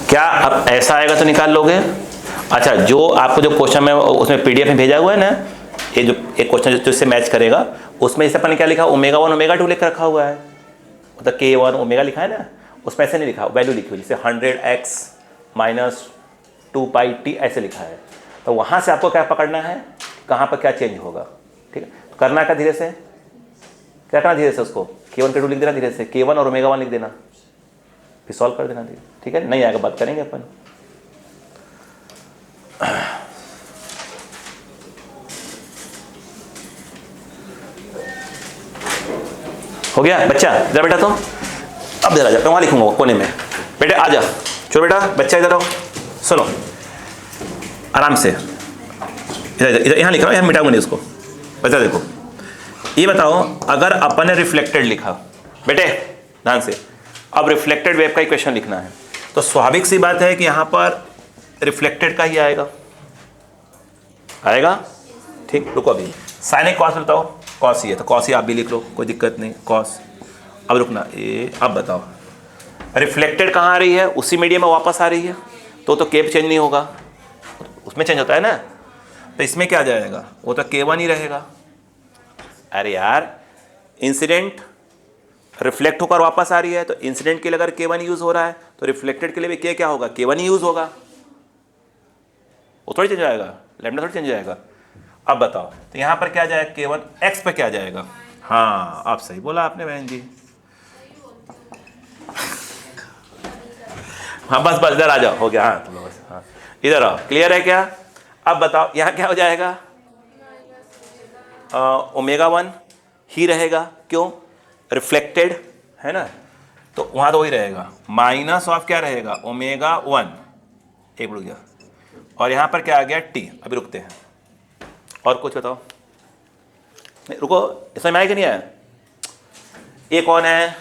क्या अब ऐसा आएगा तो निकाल लोगे? अच्छा, जो आपको जो क्वेश्चन में उसमें पीडीएफ में भेजा हुआ है ना, ये जो एक क्वेश्चन जो इससे मैच करेगा, उसमें जैसे अपन क्या लिखा, ओमेगा 1 ओमेगा 2 लेकर रखा हुआ है, मतलब K1 ओमेगा लिखा है ना, उसमें ऐसे नहीं लिखा, वैल्यू लिखी हुई जैसे 100x माइनस 2πt ऐसे लिखा है। तो वहाँ से आपको क्या पकड़ना है, कहाँ पर क्या चेंज होगा, ठीक है। तो करना क्या, धीरे से क्या करना, धीरे से उसको K1 K2 लिख देना, धीरे से K1 और ओमेगा 1 लिख देना, फिर सॉल्व कर देना, ठीक है। नहीं आएगा बात करेंगे अपन। हो गया बच्चा, इधर बेटा, तुम अब इधर आ जा, वहाँ लिखूंगा कोने में, बेटे आ जा, चलो बेटा बच्चा इधर आओ, सुनो आराम से, इधर इधर यहाँ लिख रहा हूँ, यहाँ मिटाऊंगा नहीं उसको। बच्चा देखो, ये बताओ अगर अपन ने रिफ्लेक्टेड लिखा, बेटे ध्यान से, अब रिफ्लेक्टेड वेव का इक्वेशन लिखना है, तो स्वाभाविक सी बात है कि यहाँ पर रिफ्लेक्टेड का ही आएगा, आएगा, ठीक। रुको अभी साइन कॉस बताओ, कॉस ही है तो कॉस ही आप भी लिख लो, कोई दिक्कत नहीं, कॉस। अब रुकना, ये अब बताओ रिफ्लेक्टेड कहाँ आ रही है, उसी मीडियम में वापस आ रही है, तो केप चेंज नहीं होगा, उसमें चेंज होता है ना, तो इसमें क्या जाएगा, वो तो K1 ही रहेगा। अरे यार, इंसिडेंट रिफ्लेक्ट होकर वापस आ रही है, तो इंसिडेंट के लिए अगर K1 यूज हो रहा है, तो रिफ्लेक्टेड के लिए भी क्या होगा, K1 ही यूज होगा, वो थोड़ी चेंज हो जाएगा, लैम्डा थोड़ी चेंज हो जाएगा। अब बताओ, तो यहाँ पर क्या जाएगा, K1 x पे क्या जाएगा, हाँ आप सही बोला आपने बहन जी, हाँ बस बस इधर आ जाओ, हो गया, हाँ तुम बस, हाँ इधर आओ, क्लियर है क्या। अब बताओ यहाँ क्या हो जाएगा, ओमेगा 1 ही रहेगा, क्यों, रिफ्लेक्टेड है ना, तो वहाँ तो वही रहेगा, माइनस ऑफ क्या रहेगा, ओमेगा 1, एक रुक गया, और यहाँ पर क्या आ गया t, अभी रुकते हैं, और कुछ बताओ, नहीं रुको, इसमें आया कि नहीं आया, ये कौन है,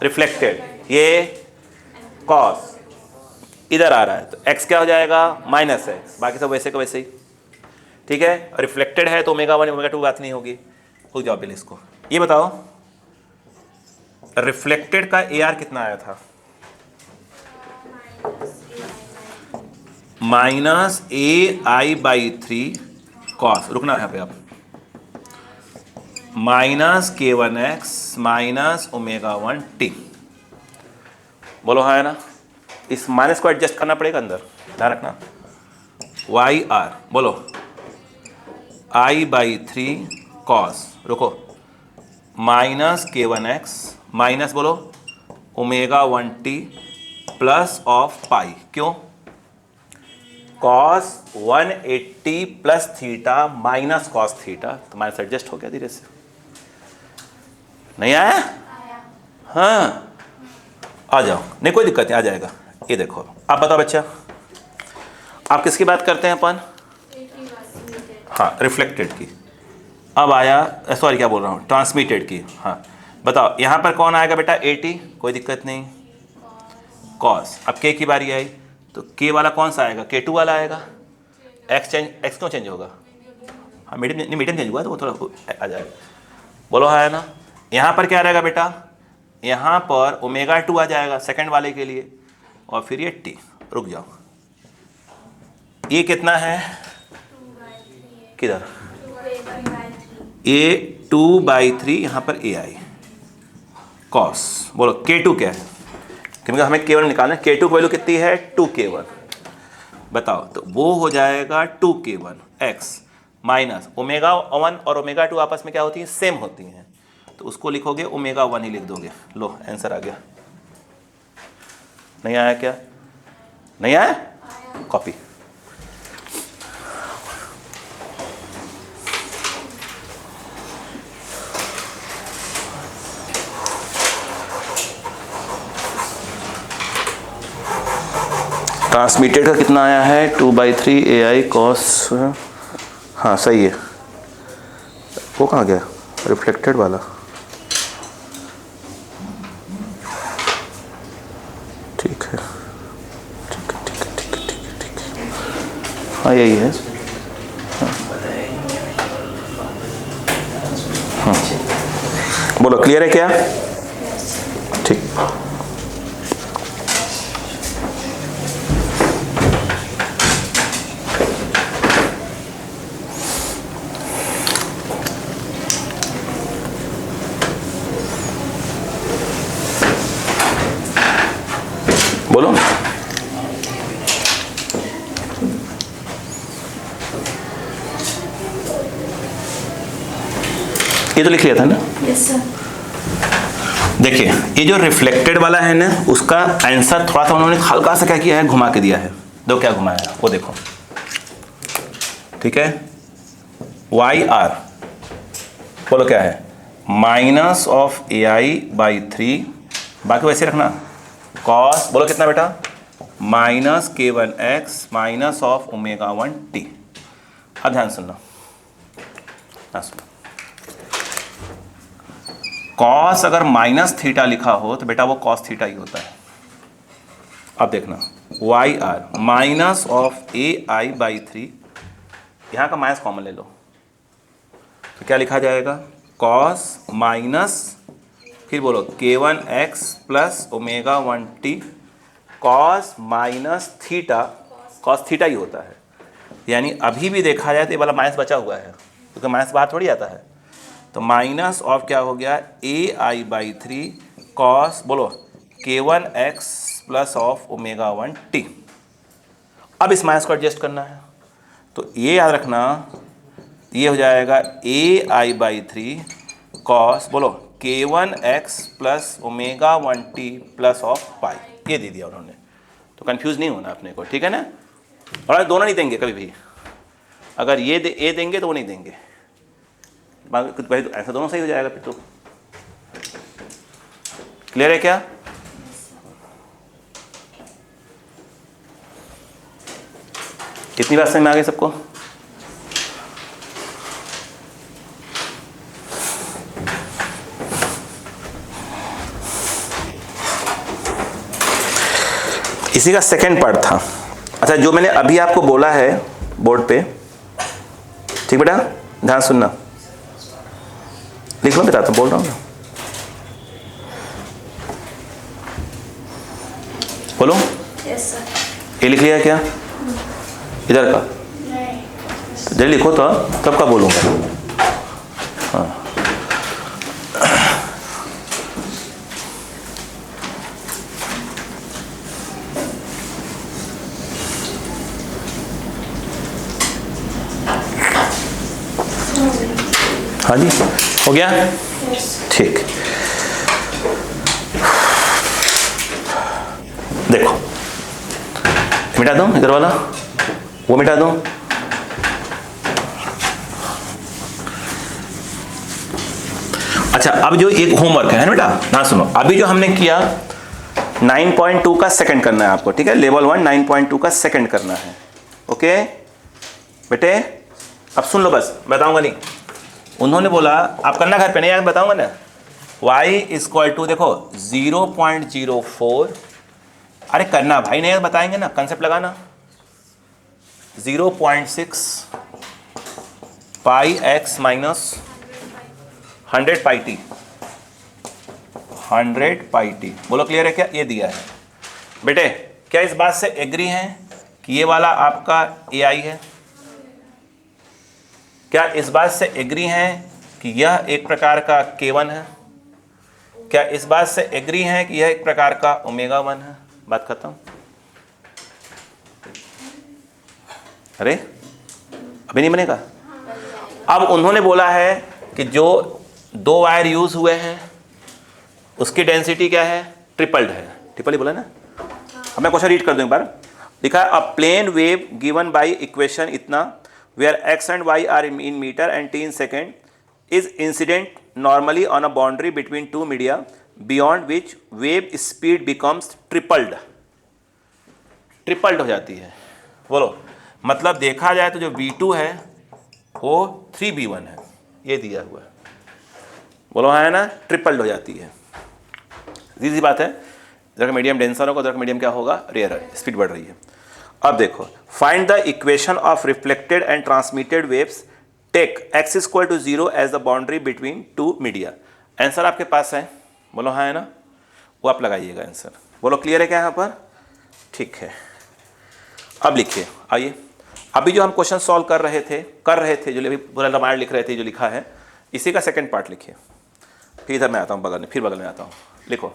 रिफ्लेक्टेड, ये कॉस इधर आ रहा है, तो x क्या हो जाएगा, माइनस x, बाकी सब वैसे का वैसे ही, ठीक है। रिफ्लेक्टेड है तो ओमेगा 1 ओमेगा 2 बात नहीं होगी, हो जाओ पहले इसको। ये बताओ रिफ्लेक्टेड का AR कितना आया था, माइनस AI/3 कॉस, रुकना यहाँ पे आप, minus K1x minus omega 1t, बोलो हाँ है ना, इस माइनस को एडजस्ट करना पड़ेगा अंदर, ध्यान रखना, YR बोलो I/3 कॉस, रुको, माइनस K1x माइनस बोलो ओमेगा 1t प्लस ऑफ पाई, क्यों, cos 180 plus theta minus cos theta, तो माइनस एडजस्ट हो गया धीरे से, नहीं आया, हाँ आ जाओ, नहीं कोई दिक्कत नहीं, आ जाएगा। ये देखो आप बताओ बच्चा, आप किसकी बात करते हैं अपन, हाँ रिफ्लेक्टेड की, अब आया, सॉरी क्या बोल रहा हूँ, ट्रांसमिटेड की, हाँ बताओ यहाँ पर कौन आएगा बेटा, 80, कोई दिक्कत नहीं, कॉस, अब K की बारी आई, तो K वाला कौन सा आएगा, K2 वाला आएगा, x क्यों चेंज होगा, हाँ मीडियम चेंज हुआ तो वो थोड़ा आ जाएगा, बोलो हाँ है ना। यहाँ पर क्या रहेगा बेटा, यहाँ पर ओमेगा 2 आ जाएगा सेकंड वाले के लिए, और फिर ये t, रुक जाओ, ये कितना है, किधर, ये 2/3, यहाँ पर AI कॉस, बोलो K2 क्या है, क्योंकि हमें K1 निकालना है, K2 की वैल्यू कितनी है, 2K1, बताओ, तो वो हो जाएगा 2K1 x माइनस ओमेगा 1 और ओमेगा 2 आपस में क्या होती है, सेम होती हैं, तो उसको लिखोगे ओमेगा 1 ही लिख दोगे, लो आंसर आ गया। नहीं आया क्या, नहीं आया, कॉपी, ट्रांसमिटेड का कितना आया है 2/3 AI cos, हाँ सही है। वो कहाँ गया रिफ्लेक्टेड वाला? ठीक है ठीक है ठीक है ठीक है ठीक है ठीक है, हाँ यही है। हाँ बोलो क्लियर है क्या? ठीक। बोलो ये तो लिख लिया था ना? Yes sir. देखिए ये जो रिफ्लेक्टेड वाला है ना, उसका आंसर थोड़ा सा उन्होंने हल्का सा क्या किया है, घुमा के दिया है। दो क्या घुमाया है वो देखो, ठीक है। YR बोलो क्या है, माइनस ऑफ AI/3, बाकी वैसे रखना। कॉस बोलो कितना बेटा, minus K1X minus of ω1t। अब ध्यान सुनना, ध्यान सुनना। कॉस अगर माइनस थीटा लिखा हो तो बेटा वो कॉस थीटा ही होता है। अब देखना YR माइनस ऑफ AI/3, यहाँ का माइनस कॉमन ले लो तो क्या लिखा जाएगा, कॉस माइनस फिर बोलो K1X plus ω1t cos minus theta, cos theta ही होता है। यानी अभी भी देखा जाए तो ये वाला माइनस बचा हुआ है, क्योंकि माइनस बाहर थोड़ी आता है। तो माइनस ऑफ क्या हो गया, AI/3 कॉस बोलो K1X प्लस ऑफ ω1t। अब इस माइनस को एडजस्ट करना है तो ये याद रखना, ये हो जाएगा AI/3 कॉस बोलो K1X plus ω1t plus of पाई। ये दे दिया उन्होंने, तो कंफ्यूज नहीं होना अपने को, ठीक है ना। और दोनों नहीं देंगे कभी भी, अगर ये देंगे तो वो नहीं देंगे, भाई तो ऐसा दोनों सही हो जाएगा फिर तो। क्लियर है क्या? कितनी बात समझ में आ गई सबको? इसी का सेकंड पार्ट था। अच्छा जो मैंने अभी आपको बोला है बोर्ड पे, ठीक बेटा ध्यान सुनना, लिख लो बेटा, तो बोल रहा हूँ ना, बोलो। Yes sir. ये लिख लिया क्या इधर का? तो जल्दी लिखो तो कब का बोलूँगा। हाँ हाँ जी हो गया, ठीक। देखो मिटा दूं इधर वाला, वो मिटा दूं। अच्छा अब जो एक होमवर्क है ना बेटा, ना सुनो, अभी जो हमने किया 9.2 का सेकंड करना है आपको, ठीक है। लेवल 1 9.2 का सेकंड करना है, ओके बेटे। अब सुन लो, बस बताऊंगा नहीं, उन्होंने बोला आप करना घर पे, नहीं यार बताऊंगा ना। y इक्वल टू देखो 0.04, अरे करना भाई, नहीं यार बताएंगे ना, कंसेप्ट लगाना। 0.6 पाई x माइनस 100 पाई t, 100 पाई t। बोलो क्लियर है क्या? ये दिया है बेटे। क्या इस बात से एग्री हैं कि ये वाला आपका AI है? क्या इस बात से एग्री हैं कि यह एक प्रकार का K1 है? क्या इस बात से एग्री हैं कि यह एक प्रकार का ω1 है? बात खत्म। अरे अभी नहीं बनेगा। अब उन्होंने बोला है कि जो दो वायर यूज हुए हैं उसकी डेंसिटी क्या है, ट्रिपल्ड है। ट्रिपल ही बोला ना। अब मैं क्वेश्चन रीड कर दूं एक बार। लिखा है a plane wave given by equation इतना where x and y are in meter and t in second is incident normally on a boundary between two media beyond which wave speed becomes tripled. Tripled हो जाती है। बोलो, मतलब देखा जाए तो जो V2 है वो 3V1 है, ये दिया हुआ है। बोलो हाँ है ना, ट्रिपल्ड हो जाती है। सीधी बात है, जब मीडियम डेंसर होगा तो मीडियम क्या होगा, रेयर, स्पीड बढ़ रही है। अब देखो, find the equation of reflected and transmitted waves, take x equal to 0 as the boundary between two media. Answer आपके पास है, बोलो हाँ है ना, वो आप लगाइएगा आंसर। बोलो क्लियर है क्या यहाँ पर, ठीक है। अब लिखिए, आइए अभी जो हम क्वेश्चन सॉल्व कर रहे थे जो अभी पूरा रामायण लिख रहे थे, जो लिखा है इसी का सेकंड पार्ट लिखिए। फिर इधर मैं आता हूँ बगल में, फिर बगल में आता हूँ, लिखो।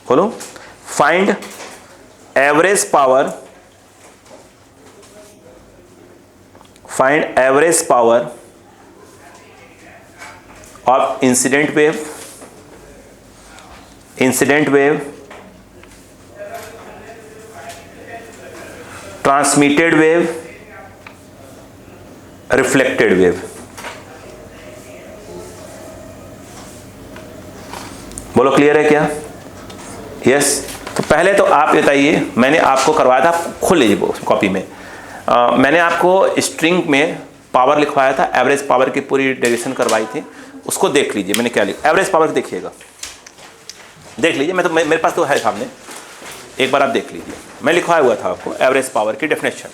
बोलो, find average power, find average power of incident wave, transmitted wave, reflected wave. बोलो क्लियर है क्या, यस। तो पहले तो आप बताइए, मैंने आपको करवाया था, खोल लीजिए कॉपी में, मैंने आपको स्ट्रिंग में पावर लिखवाया था, एवरेज पावर की पूरी डेरिवेशन करवाई थी, उसको देख लीजिए मैंने क्या लिखा। एवरेज पावर देखिएगा, देख लीजिए, मेरे पास तो है सामने, एक बार आप देख लीजिए। मैं लिखवाया हुआ था आपको एवरेज पावर की डेफिनेशन,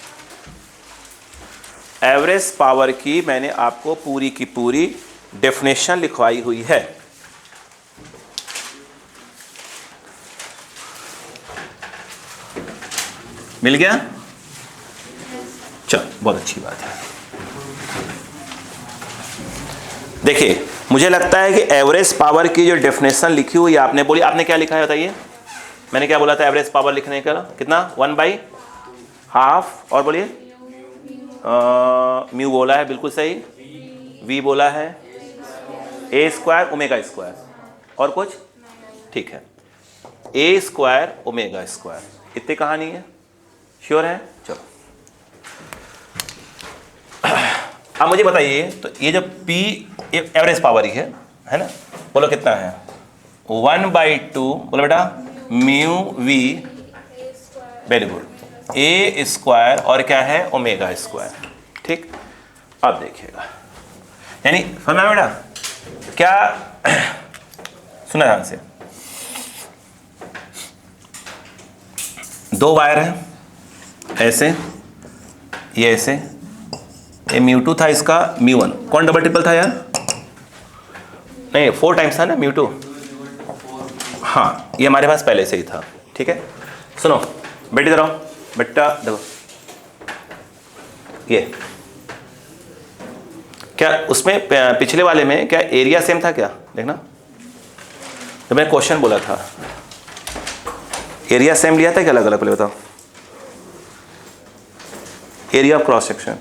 एवरेज पावर की मैंने आपको पूरी की पूरी डेफिनेशन लिखवाई हुई है। मिल गया, चल बहुत अच्छी बात है। देखिए, मुझे लगता है कि एवरेज पावर की जो डेफिनेशन लिखी हुई आपने बोली, आपने क्या लिखा है बताइए, मैंने क्या बोला था एवरेज पावर लिखने का, कितना, 1/2, और बोलिए म्यू बोला है, बिल्कुल सही, वी बोला है, ए स्क्वायर ओमेगा स्क्वायर, और कुछ, ठीक है, ए स्क्वायर ओमेगा स्क्वायर, इतनी कहानी है, श्योर है। चलो अब मुझे बताइए, तो ये जो P एवरेज पावर ही है ना, बोलो कितना है, 1/2, बोलो बेटा, mu v, very good, a square और क्या है, ओमेगा स्क्वायर, ठीक। अब देखिएगा, यानी समझ में बेटा क्या, सुना ध्यान से, दो वायर है ऐसे, ये ऐसे, ये μ2 था, इसका μ1, कौन डबल ट्रिपल था यार, नहीं 4 टाइम्स था ना μ2, हाँ ये हमारे पास पहले से ही था, ठीक है। सुनो बेटी इधर आओ, बेटा देखो, ये क्या उसमें पिछले वाले में क्या एरिया सेम था क्या, देखना, तो मैंने क्वेश्चन बोला था एरिया सेम लिया था क्या अलग अलग, पहले बताओ, एरिया ऑफ क्रॉस सेक्शन,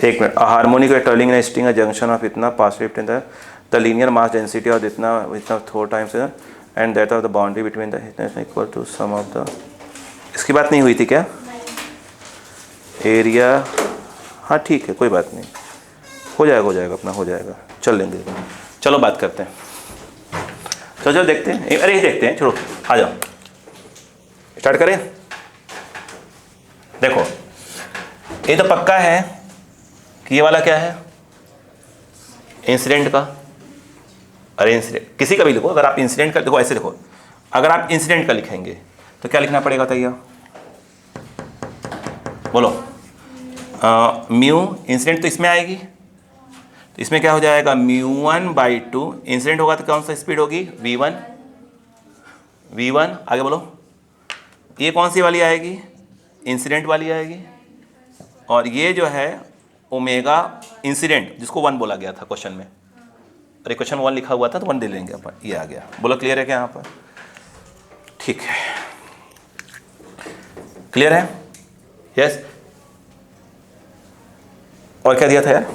एक minute, harmonic turning and string junction of इतना पास shift in the linear mass density of इतना 4 times and that of the boundary between the equal to sum of the, इसकी बात नहीं हुई थी क्या, एरिया, हाँ ठीक है कोई बात नहीं, हो जाएगा अपना, हो जाएगा, चल लेंगे, चलो बात करते हैं, चलो देखते हैं, अरे देखते हैं, छोड़ो आ जाओ, स्टार्ट करें। देखो ये तो पक्का है कि ये वाला क्या है, इंसिडेंट का, अरे इंसिडेंट किसी का भी लिखो, अगर आप इंसिडेंट का देखो, ऐसे देखो, अगर आप इंसिडेंट का लिखेंगे तो क्या लिखना पड़ेगा बताइए, बोलो, म्यू इंसिडेंट तो इसमें आएगी, तो इसमें क्या हो जाएगा, μ1/2, इंसिडेंट होगा तो कौन सा स्पीड होगी, v1, आगे बोलो, ये कौन सी वाली आएगी, इंसिडेंट वाली आएगी, और ये जो है ओमेगा इंसिडेंट, जिसको 1 बोला गया था क्वेश्चन में, अरे क्वेश्चन 1 लिखा हुआ था तो 1 दे लेंगे अपन, ये आ गया, बोलो क्लियर है क्या यहाँ पर, ठीक है, क्लियर है, यस। और क्या दिया था यार,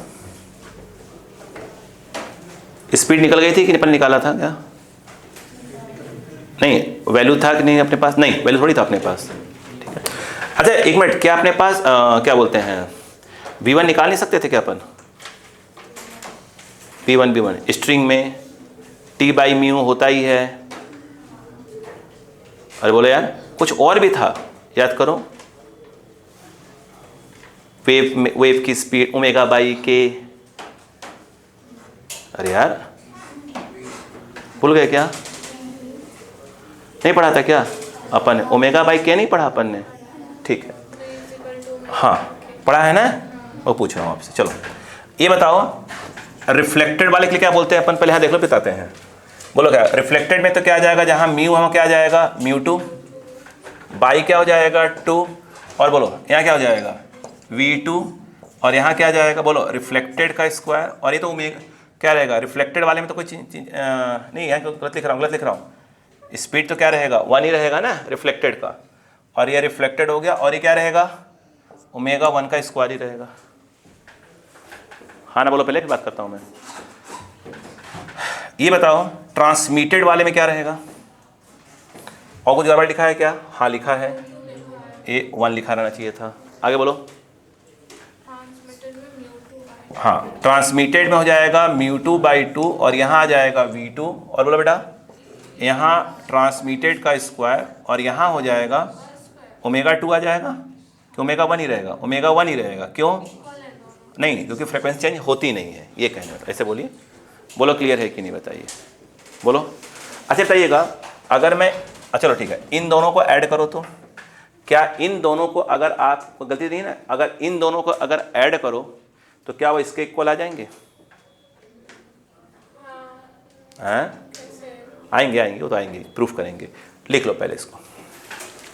स्पीड निकल गई थी कि अपन निकाला था क्या, नहीं वैल्यू था कि नहीं अपने पास, नहीं वैल्यू थोड़ी था अपने पास, ठीक है। अच्छा एक मिनट, क्या अपने पास क्या बोलते हैं, V1 निकाल नहीं सकते थे क्या अपन, V1 स्ट्रिंग में टी बाई म्यू होता ही है। अरे बोलो यार, कुछ और भी था, याद करो। वेव की स्पीड ओमेगा बाई के। अरे यार भूल गए क्या? नहीं पढ़ा था क्या अपन ने? ओमेगा बाई के नहीं पढ़ा अपन ने? ठीक है, हाँ पढ़ा है ना, वो पूछ रहा हूँ आपसे। चलो ये बताओ, रिफ्लेक्टेड वाले के लिए क्या बोलते हैं अपन? पहले यहाँ देख लो, बताते हैं। बोलो क्या रिफ्लेक्टेड में तो क्या आ जाएगा, जहाँ म्यू वहाँ क्या आ जाएगा, म्यू टू बाई क्या हो जाएगा 2, और बोलो यहाँ क्या हो जाएगा v2, और यहाँ क्या आ जाएगा, बोलो रिफ्लेक्टेड का स्क्वायर। और ये तो ओमेगा क्या रहेगा, रिफ्लेक्टेड वाले में तो कोई चीज नहीं है, गलत लिख रहा हूँ। स्पीड तो क्या रहेगा 1 ही रहेगा ना रिफ्लेक्टेड का, और ये रिफ्लेक्टेड हो गया, और ये क्या रहेगा ओमेगा 1 का स्क्वायर ही रहेगा। हाँ ना बोलो, पहले की बात करता हूँ मैं। ये बताओ ट्रांसमिटेड वाले में क्या रहेगा, और कुछ गड़बड़ लिखा है क्या? हाँ लिखा है, ये 1 लिखा रहना चाहिए था। आगे बोलो। हाँ ट्रांसमिटेड में हो जाएगा म्यू2 बाई 2, और यहाँ आ जाएगा v2, और बोलो बेटा यहाँ ट्रांसमिटेड का स्क्वायर, और यहाँ हो जाएगा ओमेगा 2 आ जाएगा कि ओमेगा 1 ही रहेगा? ओमेगा 1 ही रहेगा। क्यों? नहीं, क्योंकि फ्रिक्वेंसी चेंज होती नहीं है, ये कहने में। ऐसे बोलिए, बोलो क्लियर है कि नहीं बताइए, बोलो। अच्छा बताइएगा, अगर मैं चलो ठीक है, इन दोनों को ऐड करो तो क्या इन दोनों को, अगर आप गलती नहीं ना, अगर इन दोनों को अगर ऐड करो तो क्या वो इसके इक्वल आ जाएंगे? हैं? आएंगे आएंगे, वो तो आएंगे, प्रूफ करेंगे। लिख लो पहले इसको,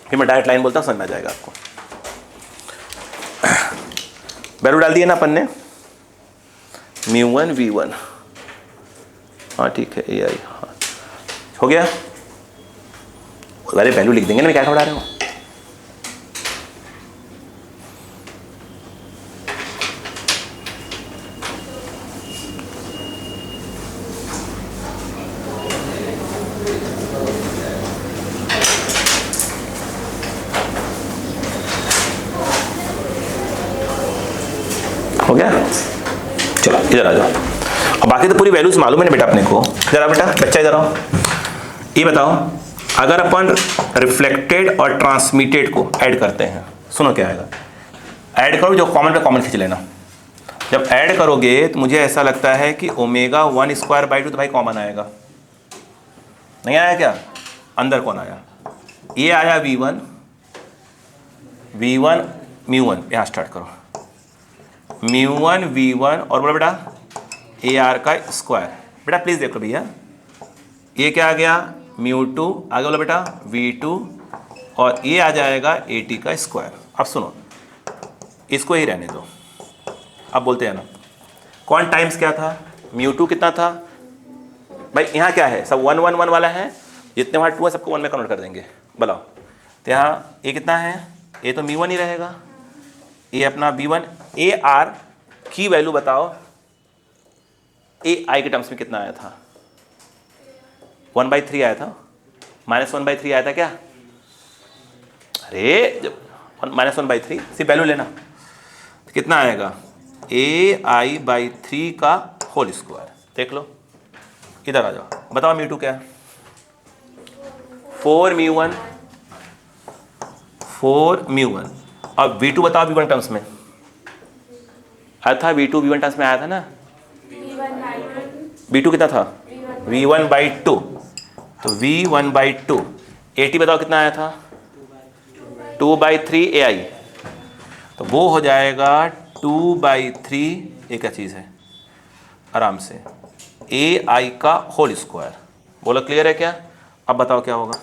फिर मैं डायरेक्ट लाइन बोलता हूँ, समझ में आ जाएगा आपको। वैल्यू डाल दिए ना अपन ने, म्यू1 v1, हाँ ठीक है, ए आई, हाँ हो गया। अरे वैल्यू लिख देंगे ना, मैं क्या पढ़ा रहा हूँ। हो गया, चलो इधर आ जाओ। और बाकी तो पूरी वैल्यूज मालूम है ना बेटा अपने को। जरा बेटा बच्चा इधर आओ, ये बताओ अगर अपन रिफ्लेक्टेड और ट्रांसमिटेड को ऐड करते हैं, सुनो क्या आएगा। ऐड करो, जो कॉमन पे कॉमन खींच लेना। जब ऐड करोगे तो मुझे ऐसा लगता है कि ओमेगा 1 स्क्वायर बाई 2 तो भाई कॉमन आएगा। नहीं आया क्या? अंदर कौन आया? ये आया v1 म्यू1, यहाँ स्टार्ट करो, म्यू1 v1, और बोलो बेटा ए आर का स्क्वायर। बेटा प्लीज़ देखो भैया, ये क्या आ गया म्यू2, आगे बोलो बेटा v2, और ये आ जाएगा ए टी का स्क्वायर। अब सुनो, इसको ही रहने दो। अब बोलते हैं ना, कौन टाइम्स क्या था, म्यू2 कितना था भाई, यहाँ क्या है, सब 1 1 1 वाला है, जितने वहाँ 2 है सबको 1 में कन्वर्ट कर देंगे। बताओ तो यहाँ ये कितना है, ये तो म्यू1 ही रहेगा, ये अपना v1। ए आर की वैल्यू बताओ, ए आई के टर्म्स में कितना आया था? 1/3 आया था, -1/3 आया था क्या? अरे जब -1/3 सिर्फ वैल्यू लेना, तो कितना आएगा ai/3 का होल स्क्वायर। देख लो, इधर आ जाओ, बताओ म्यू2 क्या है? 4 म्यू1, 4 म्यू1। अब v2 बताओ, v1 टर्म्स में आया था, v2 v1 टर्म्स में आया था ना, v2 कितना था v1/2, तो v1/2। at बताओ कितना आया था 2/3 ai, तो वो हो जाएगा 2/3, ये क्या चीज़ है आराम से, ai का होल स्क्वायर। बोलो क्लियर है क्या? अब बताओ क्या होगा,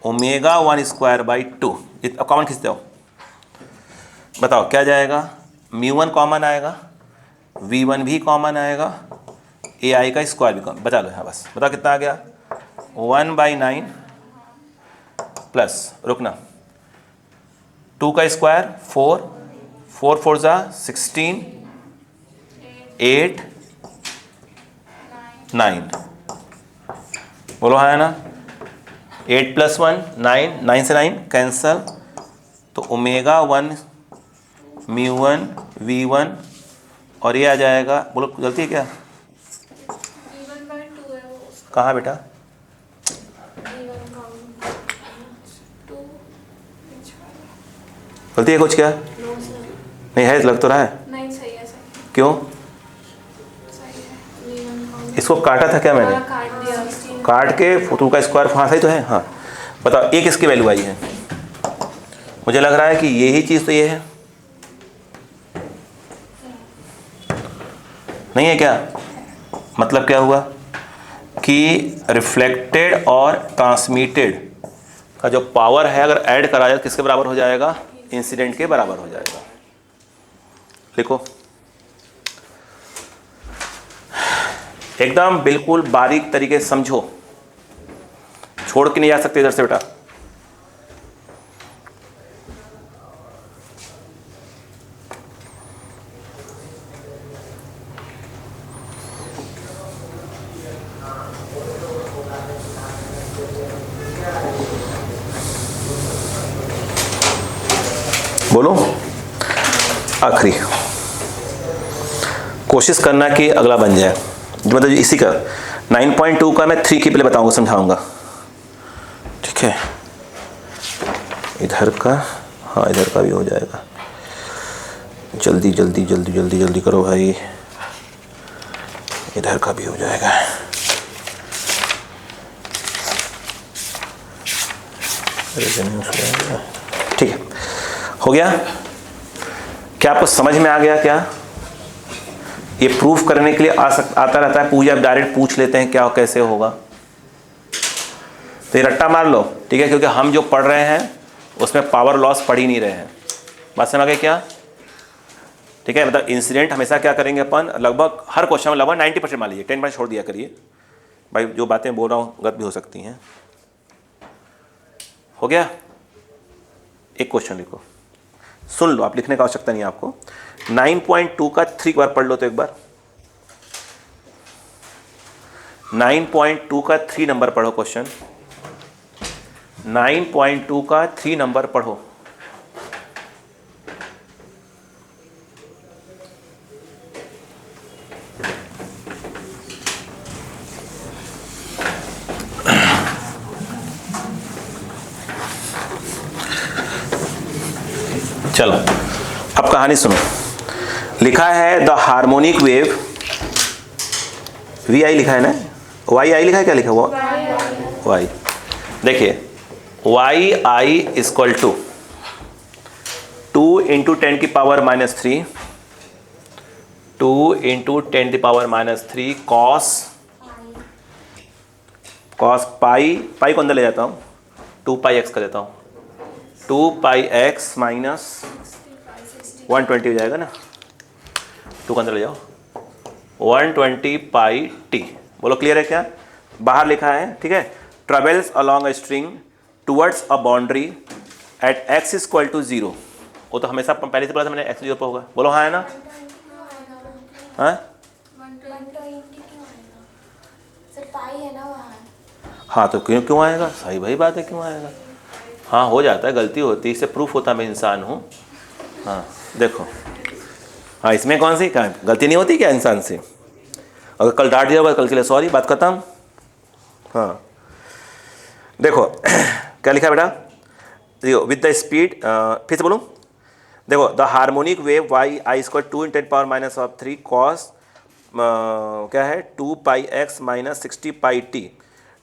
ओमेगा 1 स्क्वायर बाई 2, कॉमन खींचते हो, बताओ क्या जाएगा, म्यू1 कॉमन आएगा, v1 भी कॉमन आएगा, ai का स्क्वायर भी कॉमन, बचा लो यहाँ बस। बताओ कितना आ गया 1/9 प्लस, रुकना, 2 का स्क्वायर 4, 4 4 जा 16, 8 9, बोलो हाँ है ना, 8 + 1 9, 9 से 9 कैंसल, तो ओमेगा 1 म्यू1 v1, और ये आ जाएगा, बोलो गलती है क्या, कहाँ बेटा? गलती है कुछ क्या? नहीं है, लग तो रहा है। नहीं सही है, सही क्यों? सही है। इसको काटा था क्या मैंने? काट दिया। काट के 2 का स्क्वायर, हाँ सही तो है। हाँ बताओ, एक इसकी वैल्यू आई है, मुझे लग रहा है कि यही चीज़ तो ये है, नहीं है क्या? मतलब क्या हुआ कि रिफ्लेक्टेड और ट्रांसमिटेड का जो पावर है अगर ऐड करा जाए किसके बराबर हो जाएगा? इंसिडेंट के बराबर हो जाएगा। लिखो एकदम बिल्कुल बारीक तरीके से समझो, छोड़ के नहीं जा सकते इधर से बेटा। बोलो, आखिरी कोशिश करना कि अगला बन जाए, मतलब इसी का 9.2 का मैं 3 की पहले बताऊंगा, समझाऊंगा, ठीक है? इधर का, हाँ इधर का भी हो जाएगा। जल्दी जल्दी जल्दी जल्दी जल्दी करो भाई, इधर का भी हो जाएगा। ठीक है, हो गया? क्या आपको समझ में आ गया? क्या ये प्रूफ करने के लिए आता रहता है, पूजा डायरेक्ट पूछ लेते हैं क्या कैसे होगा, तो ये रट्टा मार लो, ठीक है? क्योंकि हम जो पढ़ रहे हैं उसमें पावर लॉस पढ़ ही नहीं रहे हैं। बात समझ आ गई क्या? ठीक है, मतलब इंसिडेंट हमेशा क्या करेंगे अपन, लगभग हर क्वेश्चन में लगभग 90% मान लीजिए, 10% छोड़ दिया करिए भाई, जो बातें बोल रहा हूँ गलत भी हो सकती हैं। हो गया? एक क्वेश्चन लिखो, सुन लो, आप लिखने का आवश्यकता नहीं है आपको। 9.2 का 3 बार पढ़ लो तो एक बार। 9.2 का 3 नंबर पढ़ो क्वेश्चन। 9.2 का 3 नंबर पढ़ो। चलो अब कहानी सुनो। लिखा है द हार्मोनिक वेव, वी आई लिखा है ना, वाई आई लिखा है, क्या लिखा हुआ? वाई। देखिए y I equal to 2 into 10 की पावर -3, 2 इंटू 10 की पावर -3 कॉस पाई को अंदर ले जाता हूँ, 2 पाई एक्स कर देता हूँ, 2 पाई एक्स माइनस 120 हो जाएगा ना, 2 का अंदर ले जाओ, 120 पाई टी। बोलो क्लियर है क्या? बाहर लिखा है, ठीक है? Travels along a string towards a boundary at x equal to 0। वो तो हमेशा पहले से बोला था मैंने, x 0 पर होगा। बोलो हाँ है ना? हाँ हाँ, तो क्यों आएगा? सही भाई बात है, क्यों आएगा? हाँ हो जाता है, गलती होती है, इससे प्रूफ होता है मैं इंसान हूँ। हाँ देखो, हाँ इसमें कौन सी क्या गलती नहीं होती क्या इंसान से? अगर कल डांट दिया होगा कल के लिए सॉरी, बात खत्म। हाँ देखो क्या लिखा है बेटा, देखो विद द स्पीड, फिर से बोलूँ, देखो the harmonic wave Y I equal 2 × 10⁻³ cos क्या है 2 pi X minus 60 pi T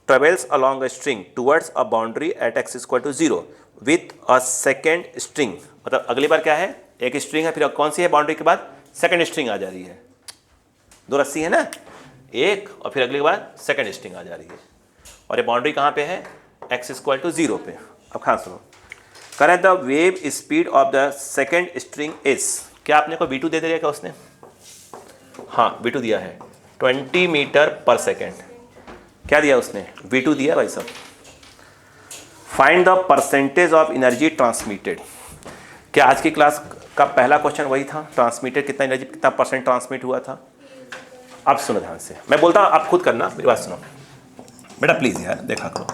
travels along a string towards a boundary at x equal to 0 with a second string. मतलब अगली बार क्या है, एक स्ट्रिंग है, फिर कौन सी है बाउंड्री के बाद सेकेंड स्ट्रिंग आ जा रही है, 2 रस्सी है ना एक, और फिर अगली बार सेकेंड स्ट्रिंग आ जा रही है, और ये बाउंड्री कहाँ पे है, x इक्वल टू 0 पे। अब खास सुनो, करें the wave speed of the second string is, क्या आपने को v2 दे दिया क्या उसने? हाँ v2 दिया है 20 मीटर पर सेकेंड। क्या दिया उसने? v2 दिया भाई साहब। Find the percentage of energy transmitted. क्या आज की क्लास का पहला क्वेश्चन वही था, ट्रांसमिटेड कितना एनर्जी, कितना परसेंट ट्रांसमिट हुआ था? अब सुनो ध्यान से, मैं बोलता हूँ आप खुद करना, मेरी बात सुनो बेटा प्लीज यार, देखा करो।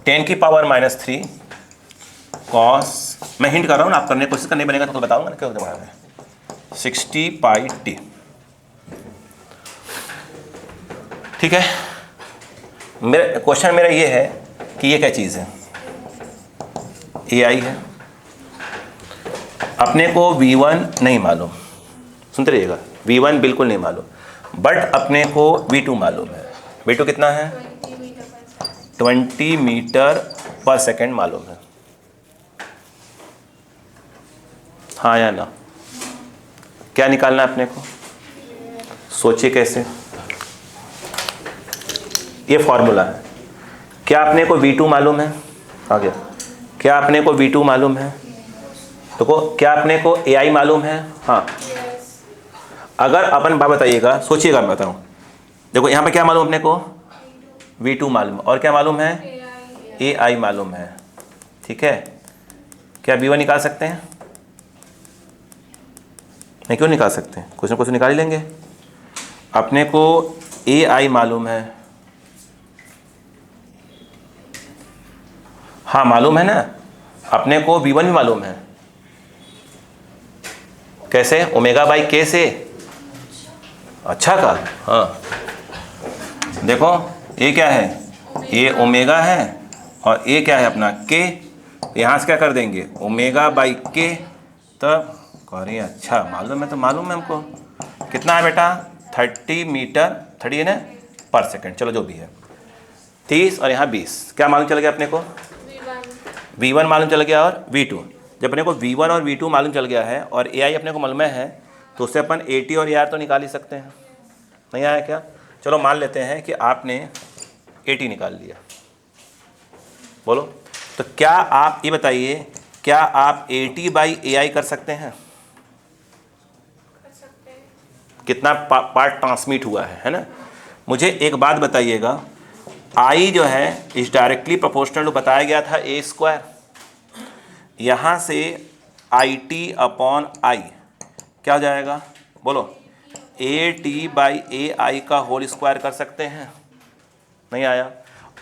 10 की पावर -3 कॉस, मैं हिंट कर रहा हूँ ना, आप करने की कोशिश करने बनेगा तो बताऊंगा ना, क्या दिमाग में 60 पाई टी। ठीक है, मेरा क्वेश्चन मेरा ये है कि ये क्या चीज़ है, ए आई है, अपने को V1 नहीं मालूम, सुनते रहिएगा, V1 बिल्कुल नहीं मालूम, बट अपने को V2 मालूम है। V2 कितना है? 20 मीटर पर 20 मीटर पर सेकंड। सेकेंड मालूम है, हाँ या ना? क्या निकालना है अपने को? सोचिए कैसे। ये फॉर्मूला है। क्या अपने को V2 मालूम है? आ गया। क्या अपने को V2 मालूम है? तो क्या अपने को AI मालूम है? हाँ। अगर अपन बात बताइएगा, सोचिएगा, मैं बताऊँ। देखो यहाँ पे क्या मालूम अपने को? V2 मालूम, और क्या मालूम है? AI मालूम है। ठीक है, क्या V1 निकाल सकते हैं? नहीं, क्यों निकाल सकते हैं? कुछ ना कुछ निकाल ही लेंगे। अपने को AI मालूम है, हाँ मालूम है ना। अपने को V1 भी मालूम है। कैसे? ओमेगा बाई के से। अच्छा का, हाँ देखो ये क्या है, ये ओमेगा है, और ये क्या है अपना के। यहाँ से क्या कर देंगे, ओमेगा बाई के। तब कह रही है अच्छा मालूम है, तो मालूम है हमको। कितना है बेटा? 30 मीटर, 30 है ना पर सेकेंड, चलो जो भी है 30, और यहाँ 20। क्या मालूम चल गया अपने को? V1 मालूम चल गया, और V2। जब अपने को V1 और V2 मालूम चल गया है और AI अपने को मालूम है, तो उससे अपन AT और AR तो निकाल ही सकते हैं। नहीं आया क्या? चलो मान लेते हैं कि आपने AT निकाल लिया, बोलो। तो क्या आप ये बताइए, क्या आप AT बाई AI कर सकते हैं? कर सकते हैं। कितना पार्ट ट्रांसमिट हुआ है ना? मुझे एक बात बताइएगा, I जो है इस डायरेक्टली प्रोपोर्शनल बताया गया था A²। यहाँ से IT अपॉन I क्या हो जाएगा, बोलो? AT बाई AI का होल स्क्वायर कर सकते हैं। नहीं आया।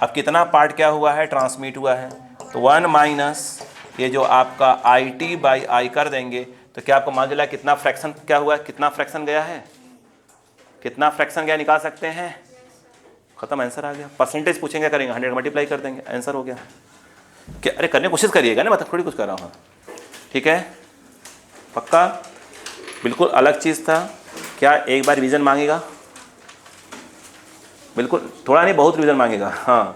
अब कितना पार्ट क्या हुआ है, ट्रांसमिट हुआ है, तो 1 माइनस ये जो आपका IT बाई I कर देंगे, तो क्या आपको मान चला कितना फ्रैक्शन क्या हुआ, कितना फ्रैक्शन गया है, कितना फ्रैक्शन गया निकाल सकते हैं। खत्म, आंसर आ गया। परसेंटेज पूछेंगे, करेंगे 100 मल्टीप्लाई कर देंगे, आंसर हो गया। क्या? अरे करने की कोशिश करिएगा ना, मतलब थोड़ी कुछ कर रहा हूँ। ठीक है, पक्का? बिल्कुल अलग चीज़ था। क्या एक बार रिवीजन मांगेगा? बिल्कुल, थोड़ा नहीं बहुत रिवीजन मांगेगा। हाँ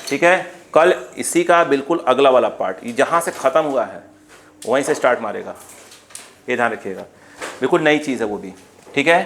ठीक है, कल इसी का बिल्कुल अगला वाला पार्ट जहाँ से ख़त्म हुआ है वहीं से स्टार्ट मारेगा, ये ध्यान रखिएगा। बिल्कुल नई चीज़ है वो भी। ठीक है।